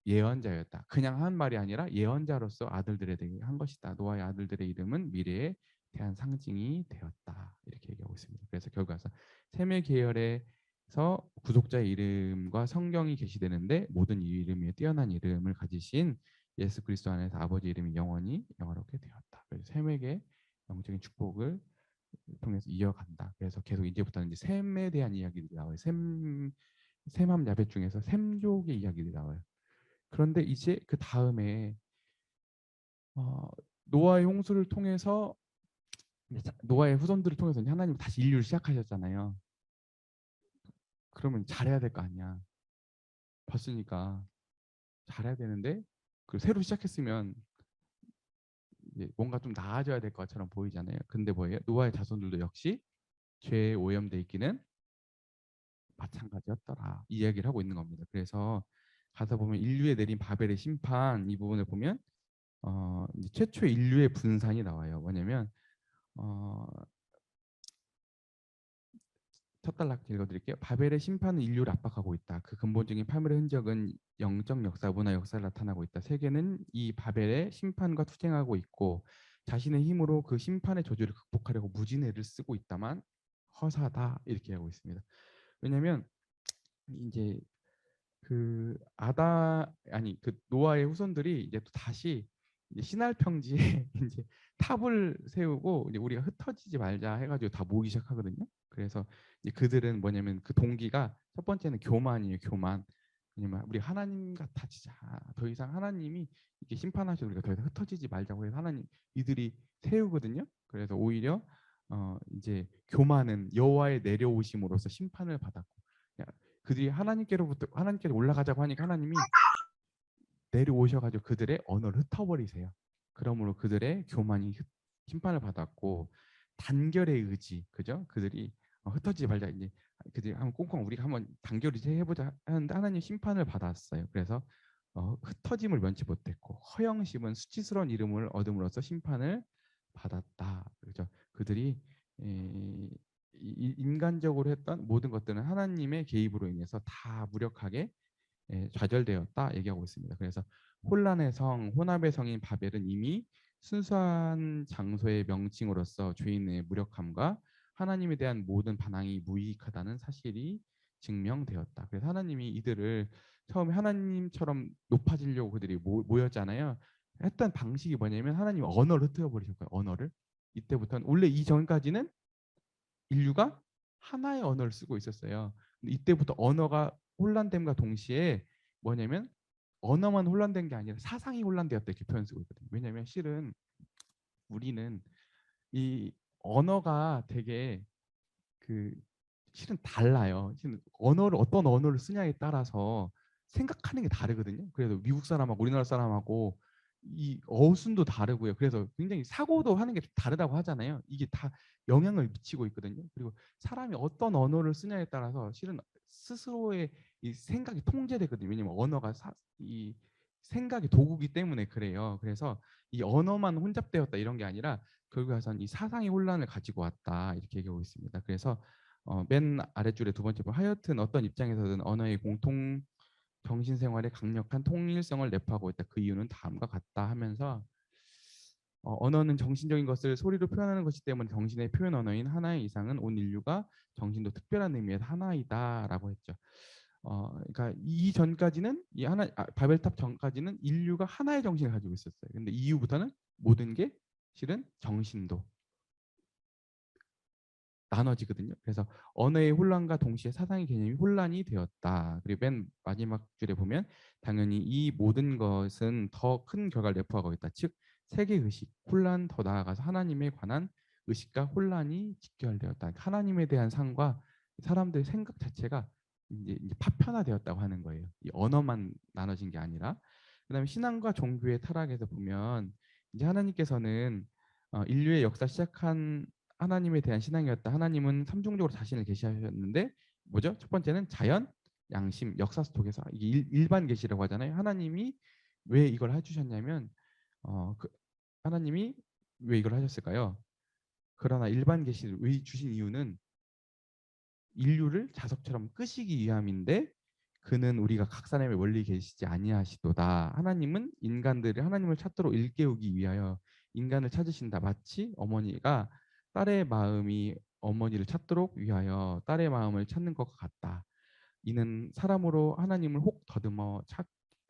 예언자였다. 그냥 한 말이 아니라 예언자로서 아들들에 대해 한 것이다. 노아의 아들들의 이름은 미래에 대한 상징이 되었다. 이렇게 얘기하고 있습니다. 그래서 결과에서 셈의 계열에서 구속자의 이름과 성경이 게시되는데 모든 이름 위에 뛰어난 이름을 가지신 예수 그리스도 안에서 아버지 이름이 영원히 영화롭게 되었다. 그래서 셈에게 영적인 축복을 통해서 이어간다. 그래서 계속 이제부터는 이제 셈에 대한 이야기들이 나와요. 셈함 야벳 중에서 셈족의 이야기들이 나와요. 그런데 이제 그 다음에 노아의 홍수를 통해서 노아의 후손들을 통해서 하나님 다시 인류를 시작하셨잖아요. 그러면 잘해야 될 거 아니야. 봤으니까 잘해야 되는데 그 새로 시작했으면 이제 뭔가 좀 나아져야 될 것처럼 보이잖아요. 근데 뭐예요? 노아의 자손들도 역시 죄에 오염돼 있기는 마찬가지였더라. 이 이야기를 하고 있는 겁니다. 그래서 가서 보면 인류에 내린 바벨의 심판 이 부분을 보면 이제 최초 인류의 분산이 나와요. 뭐냐면 첫 단락 읽어드릴게요. 바벨의 심판은 인류를 압박하고 있다. 그 근본적인 파멸의 흔적은 영적 역사, 문화 역사를 나타나고 있다. 세계는 이 바벨의 심판과 투쟁하고 있고 자신의 힘으로 그 심판의 저주를 극복하려고 무진애를 쓰고 있다만 허사다 이렇게 하고 있습니다. 왜냐하면 이제 그 노아의 후손들이 이제 또 다시 이제 신할 평지에 이제 탑을 세우고 이제 우리가 흩어지지 말자 해가지고 다 모이기 시작하거든요. 그래서 이제 그들은 뭐냐면 그 동기가 첫 번째는 교만이에요. 교만. 왜냐면 우리 하나님 같아지자. 더 이상 하나님이 이렇게 심판하셔도 우리가 더 이상 흩어지지 말자고 해서 하나님 이들이 세우거든요. 그래서 오히려 이제 교만은 여호와의 내려오심으로써 심판을 받았고 그들이 하나님께로 올라가자고 하니까 하나님이 내려오셔가지고 그들의 언어를 흩어버리세요. 그러므로 그들의 교만이 심판을 받았고 단결의 의지, 그죠? 그들이 흩어지지 말자 이제 그들이 한번 꽁꽁 우리가 한번 단결 이제 해보자 하는데 하나님 심판을 받았어요. 그래서 흩어짐을 면치 못했고 허영심은 수치스러운 이름을 얻음으로써 심판을 받았다. 그죠? 그들이 인간적으로 했던 모든 것들은 하나님의 개입으로 인해서 다 무력하게 좌절되었다 얘기하고 있습니다. 그래서 혼란의 성, 혼합의 성인 바벨은 이미 순수한 장소의 명칭으로서 죄인의 무력함과 하나님에 대한 모든 반항이 무익하다는 사실이 증명되었다. 그래서 하나님이 이들을 처음에 하나님처럼 높아지려고 그들이 모였잖아요. 했던 방식이 뭐냐면 하나님 언어를 흩어져 버리셨고요. 언어를 이때부터는 원래 이전까지는 인류가 하나의 언어를 쓰고 있었어요. 근데 이때부터 언어가 혼란됨과 동시에 뭐냐면 언어만 혼란된 게 아니라 사상이 혼란되었다 이렇게 표현 쓰고 있거든요. 왜냐하면 실은 우리는 이 언어가 되게 그 실은 달라요. 실은 어떤 언어를 쓰냐에 따라서 생각하는 게 다르거든요. 그래서 미국 사람하고 우리나라 사람하고 이 어순도 다르고요. 그래서 굉장히 사고도 하는 게 다르다고 하잖아요. 이게 다 영향을 미치고 있거든요. 그리고 사람이 어떤 언어를 쓰냐에 따라서 실은 스스로의 이 생각이 통제되거든요. 왜냐면 언어가 이 생각의 도구기 때문에 그래요. 그래서 이 언어만 혼잡되었다 이런 게 아니라 결국에 와서는 이 사상의 혼란을 가지고 왔다 이렇게 얘기하고 있습니다. 그래서 맨 아랫줄에 두 번째 번 하여튼 어떤 입장에서든 언어의 공통 정신 생활에 강력한 통일성을 내포하고 있다. 그 이유는 다음과 같다 하면서 언어는 정신적인 것을 소리로 표현하는 것이기 때문에 정신의 표현 언어인 하나의 이상은 온 인류가 정신도 특별한 의미에서 하나이다라고 했죠. 그러니까 이 전까지는 이 하나 바벨탑 전까지는 인류가 하나의 정신을 가지고 있었어요. 근데 이후부터는 모든 게 실은 정신도 나눠지거든요. 그래서 언어의 혼란과 동시에 사상의 개념이 혼란이 되었다. 그리고 맨 마지막 줄에 보면 당연히 이 모든 것은 더 큰 결과를 내포하고 있다. 즉 세계 의식, 혼란, 더 나아가서 하나님에 관한 의식과 혼란이 직결되었다. 하나님에 대한 상과 사람들의 생각 자체가 이제 파편화되었다고 하는 거예요. 이 언어만 나눠진 게 아니라. 그다음에 신앙과 종교의 타락에서 보면 이제 하나님께서는 인류의 역사 시작한 하나님에 대한 신앙이었다. 하나님은 삼중적으로 자신을 계시하셨는데 뭐죠? 첫 번째는 자연, 양심, 역사 속에서 이게 일반 계시라고 하잖아요. 하나님이 왜 이걸 해주셨냐면 하나님이 왜 이걸 하셨을까요? 그러나 일반 계시를 주신 이유는 인류를 자석처럼 끄시기 위함인데 그는 우리가 각 사람의 원리 계시지 아니하시도다. 하나님은 인간들이 하나님을 찾도록 일깨우기 위하여 인간을 찾으신다. 마치 어머니가 딸의 마음이 어머니를 찾도록 위하여 딸의 마음을 찾는 것과 같다. 이는 사람으로 하나님을 혹 더듬어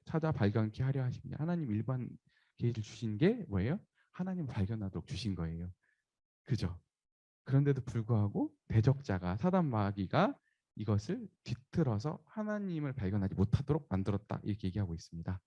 찾아 발견케 하려 하십니다. 하나님 일반 계시를 주신 게 뭐예요? 하나님을 발견하도록 주신 거예요. 그죠? 그런데도 불구하고 대적자가 사단 마귀가 이것을 뒤틀어서 하나님을 발견하지 못하도록 만들었다 이렇게 얘기하고 있습니다.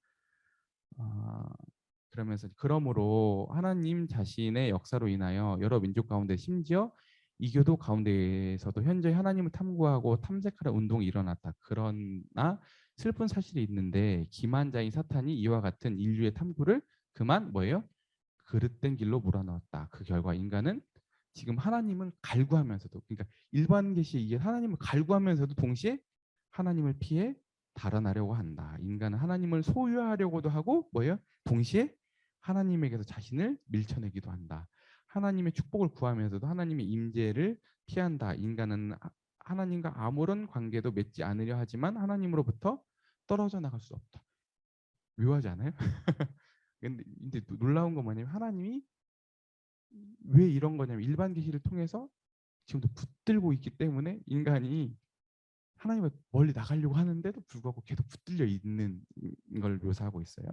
그러면서 그러므로 하나님 자신의 역사로 인하여 여러 민족 가운데 심지어 이교도 가운데에서도 현재 하나님을 탐구하고 탐색하는 운동이 일어났다. 그러나 슬픈 사실이 있는데 기만자인 사탄이 이와 같은 인류의 탐구를 그만 뭐예요? 그릇된 길로 몰아넣었다. 그 결과 인간은 지금 하나님을 갈구하면서도 그러니까 일반 계시에 이게 하나님을 갈구하면서도 동시에 하나님을 피해 달아나려고 한다. 인간은 하나님을 소유하려고도 하고 뭐예요? 동시에 하나님에게서 자신을 밀쳐내기도 한다. 하나님의 축복을 구하면서도 하나님의 임재를 피한다. 인간은 하나님과 아무런 관계도 맺지 않으려 하지만 하나님으로부터 떨어져 나갈 수 없다. 묘하지 않아요? 근데 이제 놀라운 건 뭐냐면 하나님이 왜 이런 거냐면 일반 계시를 통해서 지금도 붙들고 있기 때문에 인간이 하나님을 멀리 나가려고 하는데도 불구하고 계속 붙들려 있는 걸 묘사하고 있어요.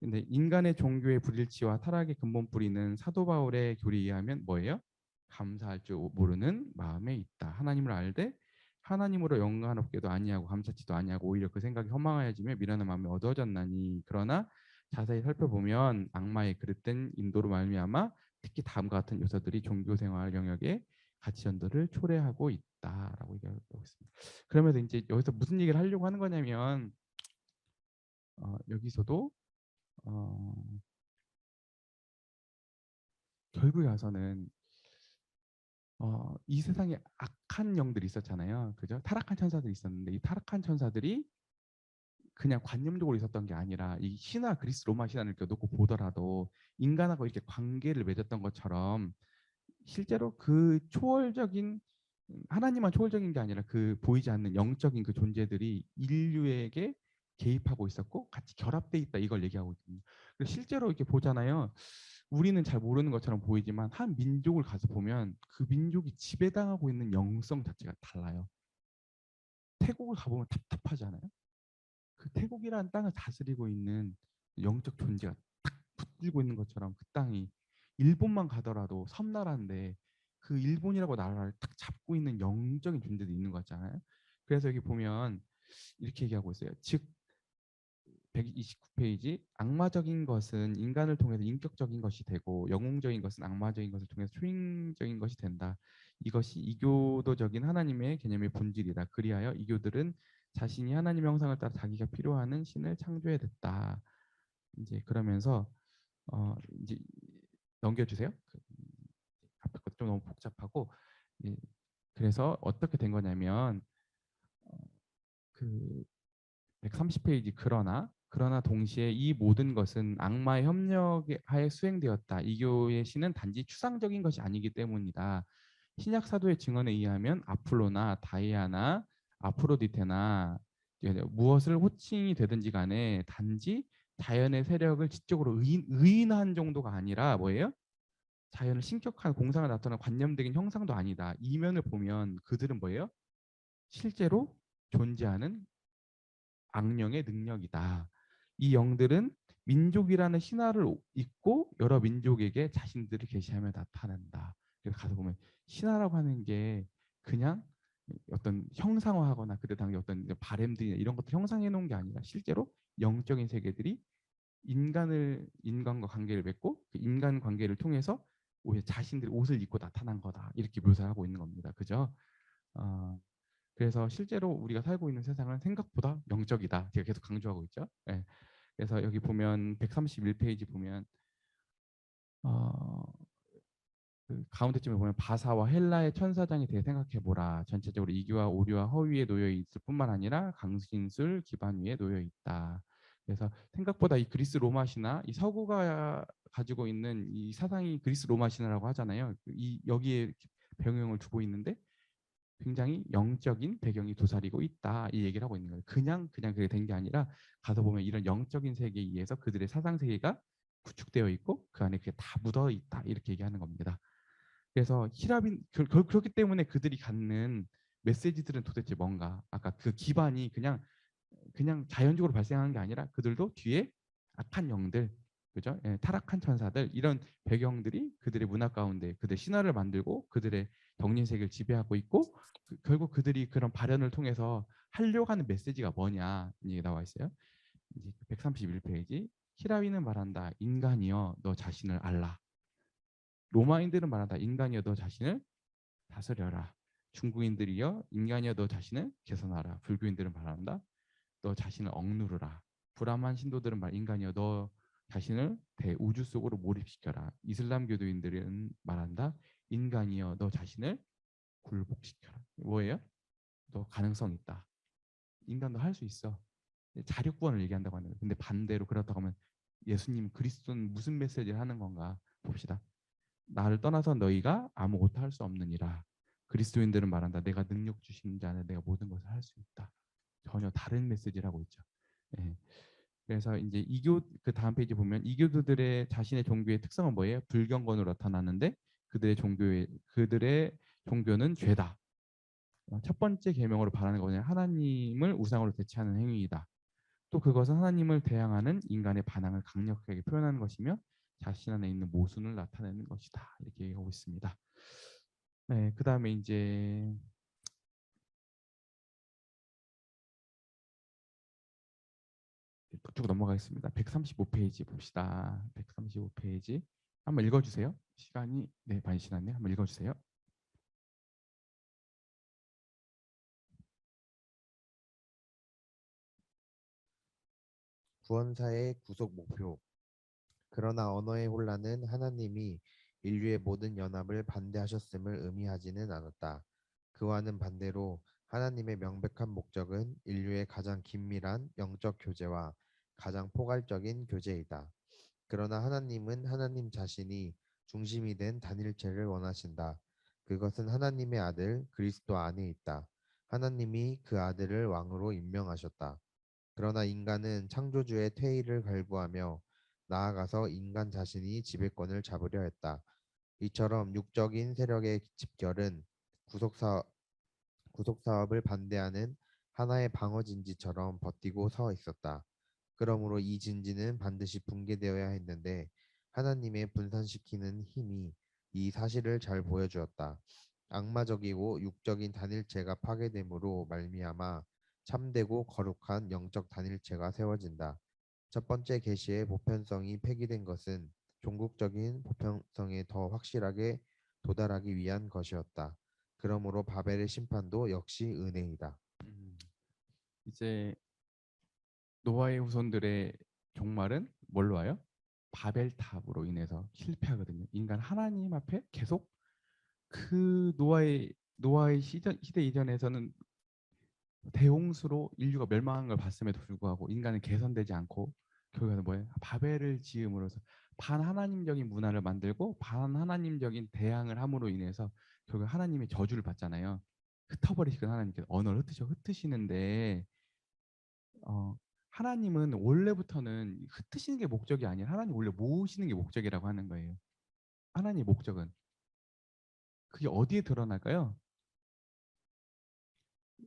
근데 인간의 종교의 불일치와 타락의 근본 뿌리는 사도 바울의 교리에 의하면 뭐예요? 감사할 줄 모르는 마음에 있다. 하나님을 알되 하나님으로 영광 없게도 아니하고 감사치도 아니하고 오히려 그 생각이 허망하여지며 미련한 마음이 어두워졌나니 그러나 자세히 살펴보면 악마의 그릇된 인도로 말미암아 특히 다음과 같은 요소들이 종교 생활 영역에 가치 전도를 초래하고 있다라고 얘기하고 있습니다. 그러면서 이제 여기서 무슨 얘기를 하려고 하는 거냐면 여기서도 어, 결국에 와서는 이 세상에 악한 영들이 있었잖아요. 그죠? 타락한 천사들이 있었는데 이 타락한 천사들이 그냥 관념적으로 있었던 게 아니라 이 신화 그리스 로마 신화를 이렇게 놓고 보더라도 인간하고 이렇게 관계를 맺었던 것처럼 실제로 그 초월적인 하나님만 초월적인 게 아니라 그 보이지 않는 영적인 그 존재들이 인류에게 개입하고 있었고 같이 결합돼 있다 이걸 얘기하고 있거든요. 실제로 이렇게 보잖아요. 우리는 잘 모르는 것처럼 보이지만 한 민족을 가서 보면 그 민족이 지배당하고 있는 영성 자체가 달라요. 태국을 가보면 답답하지 않아요? 그 태국이라는 땅을 다스리고 있는 영적 존재가 딱 붙들고 있는 것처럼 그 땅이 일본만 가더라도 섬나라인데 그 일본이라고 나라를 딱 잡고 있는 영적인 존재도 있는 것 같잖아요. 그래서 여기 보면 이렇게 얘기하고 있어요. 즉 129페이지 악마적인 것은 인간을 통해서 인격적인 것이 되고 영웅적인 것은 악마적인 것을 통해서 초인적인 것이 된다. 이것이 이교도적인 하나님의 개념의 본질이다. 그리하여 이교들은 자신이 하나님의 형상을 따라 자기가 필요하는 신을 창조해야 됐다. 이제 그러면서 이제 넘겨주세요. 앞에 것도 좀 너무 복잡하고 그래서 어떻게 된 거냐면 그 130페이지 그러나 동시에 이 모든 것은 악마의 협력에 하에 수행되었다. 이교의 신은 단지 추상적인 것이 아니기 때문이다. 신약 사도의 증언에 의하면 아폴로나 다이아나 아프로디테나 무엇을 호칭이 되든지 간에 단지 자연의 세력을 지적으로 의인한 정도가 아니라 뭐예요? 자연을 신격한 공상을 나타내는 관념적인 형상도 아니다. 이면을 보면 그들은 뭐예요? 실제로 존재하는 악령의 능력이다. 이 영들은 민족이라는 신화를 잊고 여러 민족에게 자신들을 계시하며 나타난다. 그래서 가서 보면 신화라고 하는 게 그냥 어떤 형상화하거나 그때 당시 어떤 바램들이나 이런 것들 형상해 놓은 게 아니라 실제로 영적인 세계들이 인간과 관계를 맺고 그 인간 관계를 통해서 오히려 자신들이 옷을 입고 나타난 거다. 이렇게 묘사하고 있는 겁니다. 그죠? 그래서 실제로 우리가 살고 있는 세상은 생각보다 영적이다. 제가 계속 강조하고 있죠. 네. 그래서 여기 보면 131페이지 보면 그 가운데쯤에 보면 바사와 헬라의 천사장에 대해 생각해 보라. 전체적으로 이교와 오류와 허위에 놓여 있을 뿐만 아니라 강신술 기반 위에 놓여 있다. 그래서 생각보다 이 그리스 로마 신화, 이 서구가 가지고 있는 이 사상이 그리스 로마 신화라고 하잖아요. 이 여기에 배경을 두고 있는데 굉장히 영적인 배경이 도사리고 있다 이 얘기를 하고 있는 거예요. 그냥 그게 된 게 아니라 가서 보면 이런 영적인 세계에 의해서 그들의 사상 세계가 구축되어 있고 그 안에 그게 다 묻어 있다 이렇게 얘기하는 겁니다. 그래서 히라빈 그렇기 때문에 그들이 갖는 메시지들은 도대체 뭔가 아까 그 기반이 그냥 자연적으로 발생하는 게 아니라 그들도 뒤에 악한 영들 그죠? 예, 타락한 천사들 이런 배경들이 그들의 문화 가운데 그들의 신화를 만들고 그들의 정신 세계를 지배하고 있고 결국 그들이 그런 발현을 통해서 하려고 하는 메시지가 뭐냐 이게 나와 있어요. 이제 131페이지 히라위는 말한다. 인간이여 너 자신을 알라. 로마인들은 말한다. 인간이여 너 자신을 다스려라. 중국인들이여 인간이여 너 자신을 개선하라. 불교인들은 말한다. 너 자신을 억누르라. 브라만 신도들은 인간이여 너 자신을 대우주 속으로 몰입시켜라. 이슬람 교도인들은 말한다. 인간이여 너 자신을 굴복시켜라. 뭐예요? 너 가능성 있다. 인간도 할 수 있어. 자력구원을 얘기한다고 하는 거예요. 근데 반대로 그렇다고 하면 예수님 그리스도는 무슨 메시지를 하는 건가 봅시다. 나를 떠나서 너희가 아무것도 할 수 없느니라. 그리스도인들은 말한다. 내가 능력 주신 자는 내가 모든 것을 할 수 있다. 전혀 다른 메시지를 하고 있죠. 예. 그래서 이제 이교 그 다음 페이지 보면 이교도들의 자신의 종교의 특성은 뭐예요? 불경건으로 나타나는데 그들의 종교는 죄다. 첫 번째 계명으로 바라는 거냐 하나님을 우상으로 대체하는 행위이다. 또 그것은 하나님을 대항하는 인간의 반항을 강력하게 표현하는 것이며 자신 안에 있는 모순을 나타내는 것이다. 이렇게 얘기하고 있습니다. 네, 그 다음에 이제 쭉 넘어가겠습니다. 135페이지 봅시다. 135페이지 한번 읽어주세요. 시간이 많이 지났네. 한번 읽어주세요. 구원사의 구속 목표. 그러나 언어의 혼란은 하나님이 인류의 모든 연합을 반대하셨음을 의미하지는 않았다. 그와는 반대로 하나님의 명백한 목적은 인류의 가장 긴밀한 영적 교제와 가장 포괄적인 교제이다. 그러나 하나님은 하나님 자신이 중심이 된 단일체를 원하신다. 그것은 하나님의 아들 그리스도 안에 있다. 하나님이 그 아들을 왕으로 임명하셨다. 그러나 인간은 창조주의 퇴위를 갈구하며 나아가서 인간 자신이 지배권을 잡으려 했다. 이처럼 육적인 세력의 집결은 구속사업을 반대하는 하나의 방어진지처럼 버티고 서 있었다. 그러므로 이 진지는 반드시 붕괴되어야 했는데 하나님의 분산시키는 힘이 이 사실을 잘 보여주었다. 악마적이고 육적인 단일체가 파괴됨으로 말미암아 참되고 거룩한 영적 단일체가 세워진다. 첫 번째 계시의 보편성이 폐기된 것은 종국적인 보편성에 더 확실하게 도달하기 위한 것이었다. 그러므로 바벨의 심판도 역시 은혜이다. 이제 노아의 후손들의 종말은 뭘로 와요? 바벨탑으로 인해서 실패하거든요. 인간 하나님 앞에 계속 그 노아의 시대 이전에서는 대홍수로 인류가 멸망한 걸 봤음에도 불구하고 인간은 개선되지 않고 결국에는 뭐예요? 바벨을 지음으로써 반하나님적인 문화를 만들고 반하나님적인 대항을 함으로 인해서 결국 하나님의 저주를 받잖아요. 흩어버리시는 하나님께서 언어를 흩으시는데 하나님은 원래부터는 흩으시는 게 목적이 아니라 하나님 원래 모으시는 게 목적이라고 하는 거예요. 하나님의 목적은 그게 어디에 드러날까요?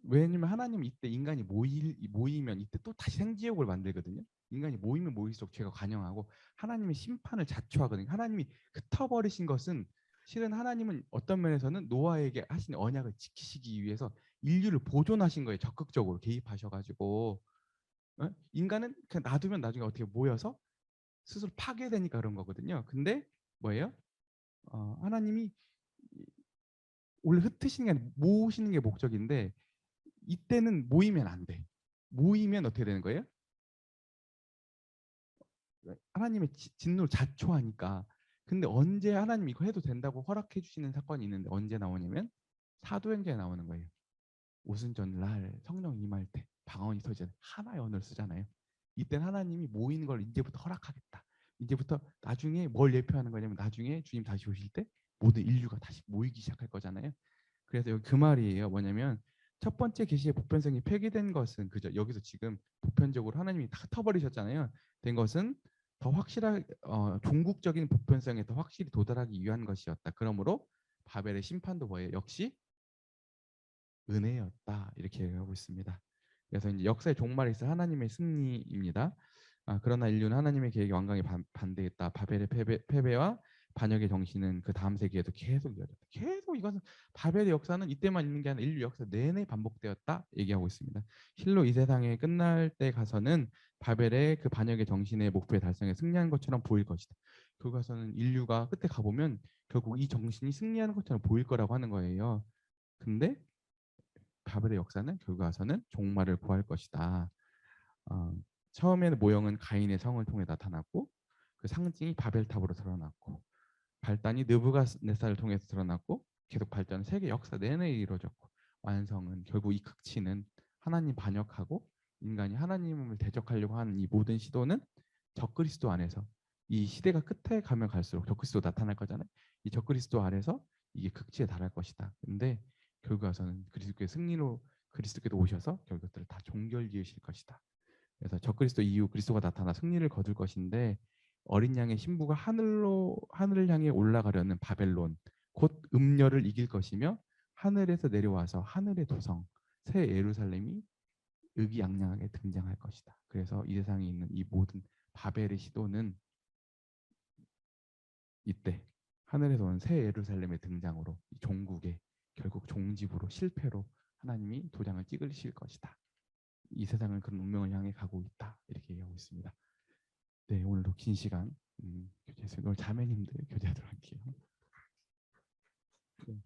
왜냐면 하나님 이때 인간이 모이면 이때 또 다시 생지옥을 만들거든요. 인간이 모이면 모일수록 죄가 관영하고 하나님의 심판을 자초하거든요. 하나님이 흩어버리신 것은 실은 하나님은 어떤 면에서는 노아에게 하신 언약을 지키시기 위해서 인류를 보존하신 거예요. 적극적으로 개입하셔가지고 인간은 그냥 놔두면 나중에 어떻게 모여서 스스로 파괴되니까 그런 거거든요. 근데 뭐예요? 하나님이 원래 흩으시는 게 아니라 모으시는 게 목적인데 이때는 모이면 안 돼. 모이면 어떻게 되는 거예요? 하나님의 진노를 자초하니까. 근데 언제 하나님 이거 해도 된다고 허락해 주시는 사건이 있는데 언제 나오냐면 사도행전에 나오는 거예요. 오순절날 성령 임할 때 방언이 터지는 하나의 언어를 쓰잖아요. 이때는 하나님이 모이는 걸 이제부터 허락하겠다. 이제부터 나중에 뭘 예표하는 거냐면 나중에 주님 다시 오실 때 모든 인류가 다시 모이기 시작할 거잖아요. 그래서 여기 그 말이에요. 뭐냐면 첫 번째 계시의 보편성이 폐기된 것은 그죠. 여기서 지금 보편적으로 하나님이 다 터버리셨잖아요. 된 것은 더 확실한 종국적인 보편성에 더 확실히 도달하기 위한 것이었다. 그러므로 바벨의 심판도 뭐예요? 역시 은혜였다. 이렇게 얘기하고 있습니다. 그래서 이제 역사의 종말에 있어 하나님의 승리입니다. 그러나 인류는 하나님의 계획에 완강히 반대했다. 바벨의 패배와 반역의 정신은 그 다음 세기에도 계속 이어졌다. 계속 이것은 바벨의 역사는 이때만 있는 게 아니라 인류 역사 내내 반복되었다 얘기하고 있습니다. 실로 이 세상에 끝날 때 가서는 바벨의 그 반역의 정신의 목표에 달성해 승리한 것처럼 보일 것이다. 그것은 인류가 끝에 가보면 결국 이 정신이 승리하는 것처럼 보일 거라고 하는 거예요. 근데 바벨의 역사는 결과서는 종말을 구할 것이다. 어, 처음에는 모형은 가인의 성을 통해 나타났고 그 상징이 바벨탑으로 드러났고 발단이 느부갓네살을 통해서 드러났고 계속 발전은 세계 역사 내내 이루어졌고 완성은 결국 이 극치는 하나님 반역하고 인간이 하나님을 대적하려고 하는 이 모든 시도는 적그리스도 안에서 이 시대가 끝에 가면 갈수록 적그리스도 나타날 거잖아요. 이 적그리스도 아래서 이게 극치에 달할 것이다. 근데 결과서는 그리스도의 승리로 그리스도께서 오셔서 결국들을 다 종결지으실 것이다. 그래서 적그리스도 이후 그리스도가 나타나 승리를 거둘 것인데 어린 양의 신부가 하늘을 향해 올라가려는 바벨론 곧 음녀를 이길 것이며 하늘에서 내려와서 하늘의 도성 새 예루살렘이 의기양양하게 등장할 것이다. 그래서 이 세상에 있는 이 모든 바벨의 시도는 이때 하늘에서 온 새 예루살렘의 등장으로 이 종국의 결국 종집으로 실패로 하나님이 도장을 찍으실 것이다. 이 세상은 그런 운명을 향해 가고 있다. 이렇게 얘기하고 있습니다. 네, 오늘도 긴 시간 교제했어요. 오늘 자매님들 교제하도록 할게요. 네.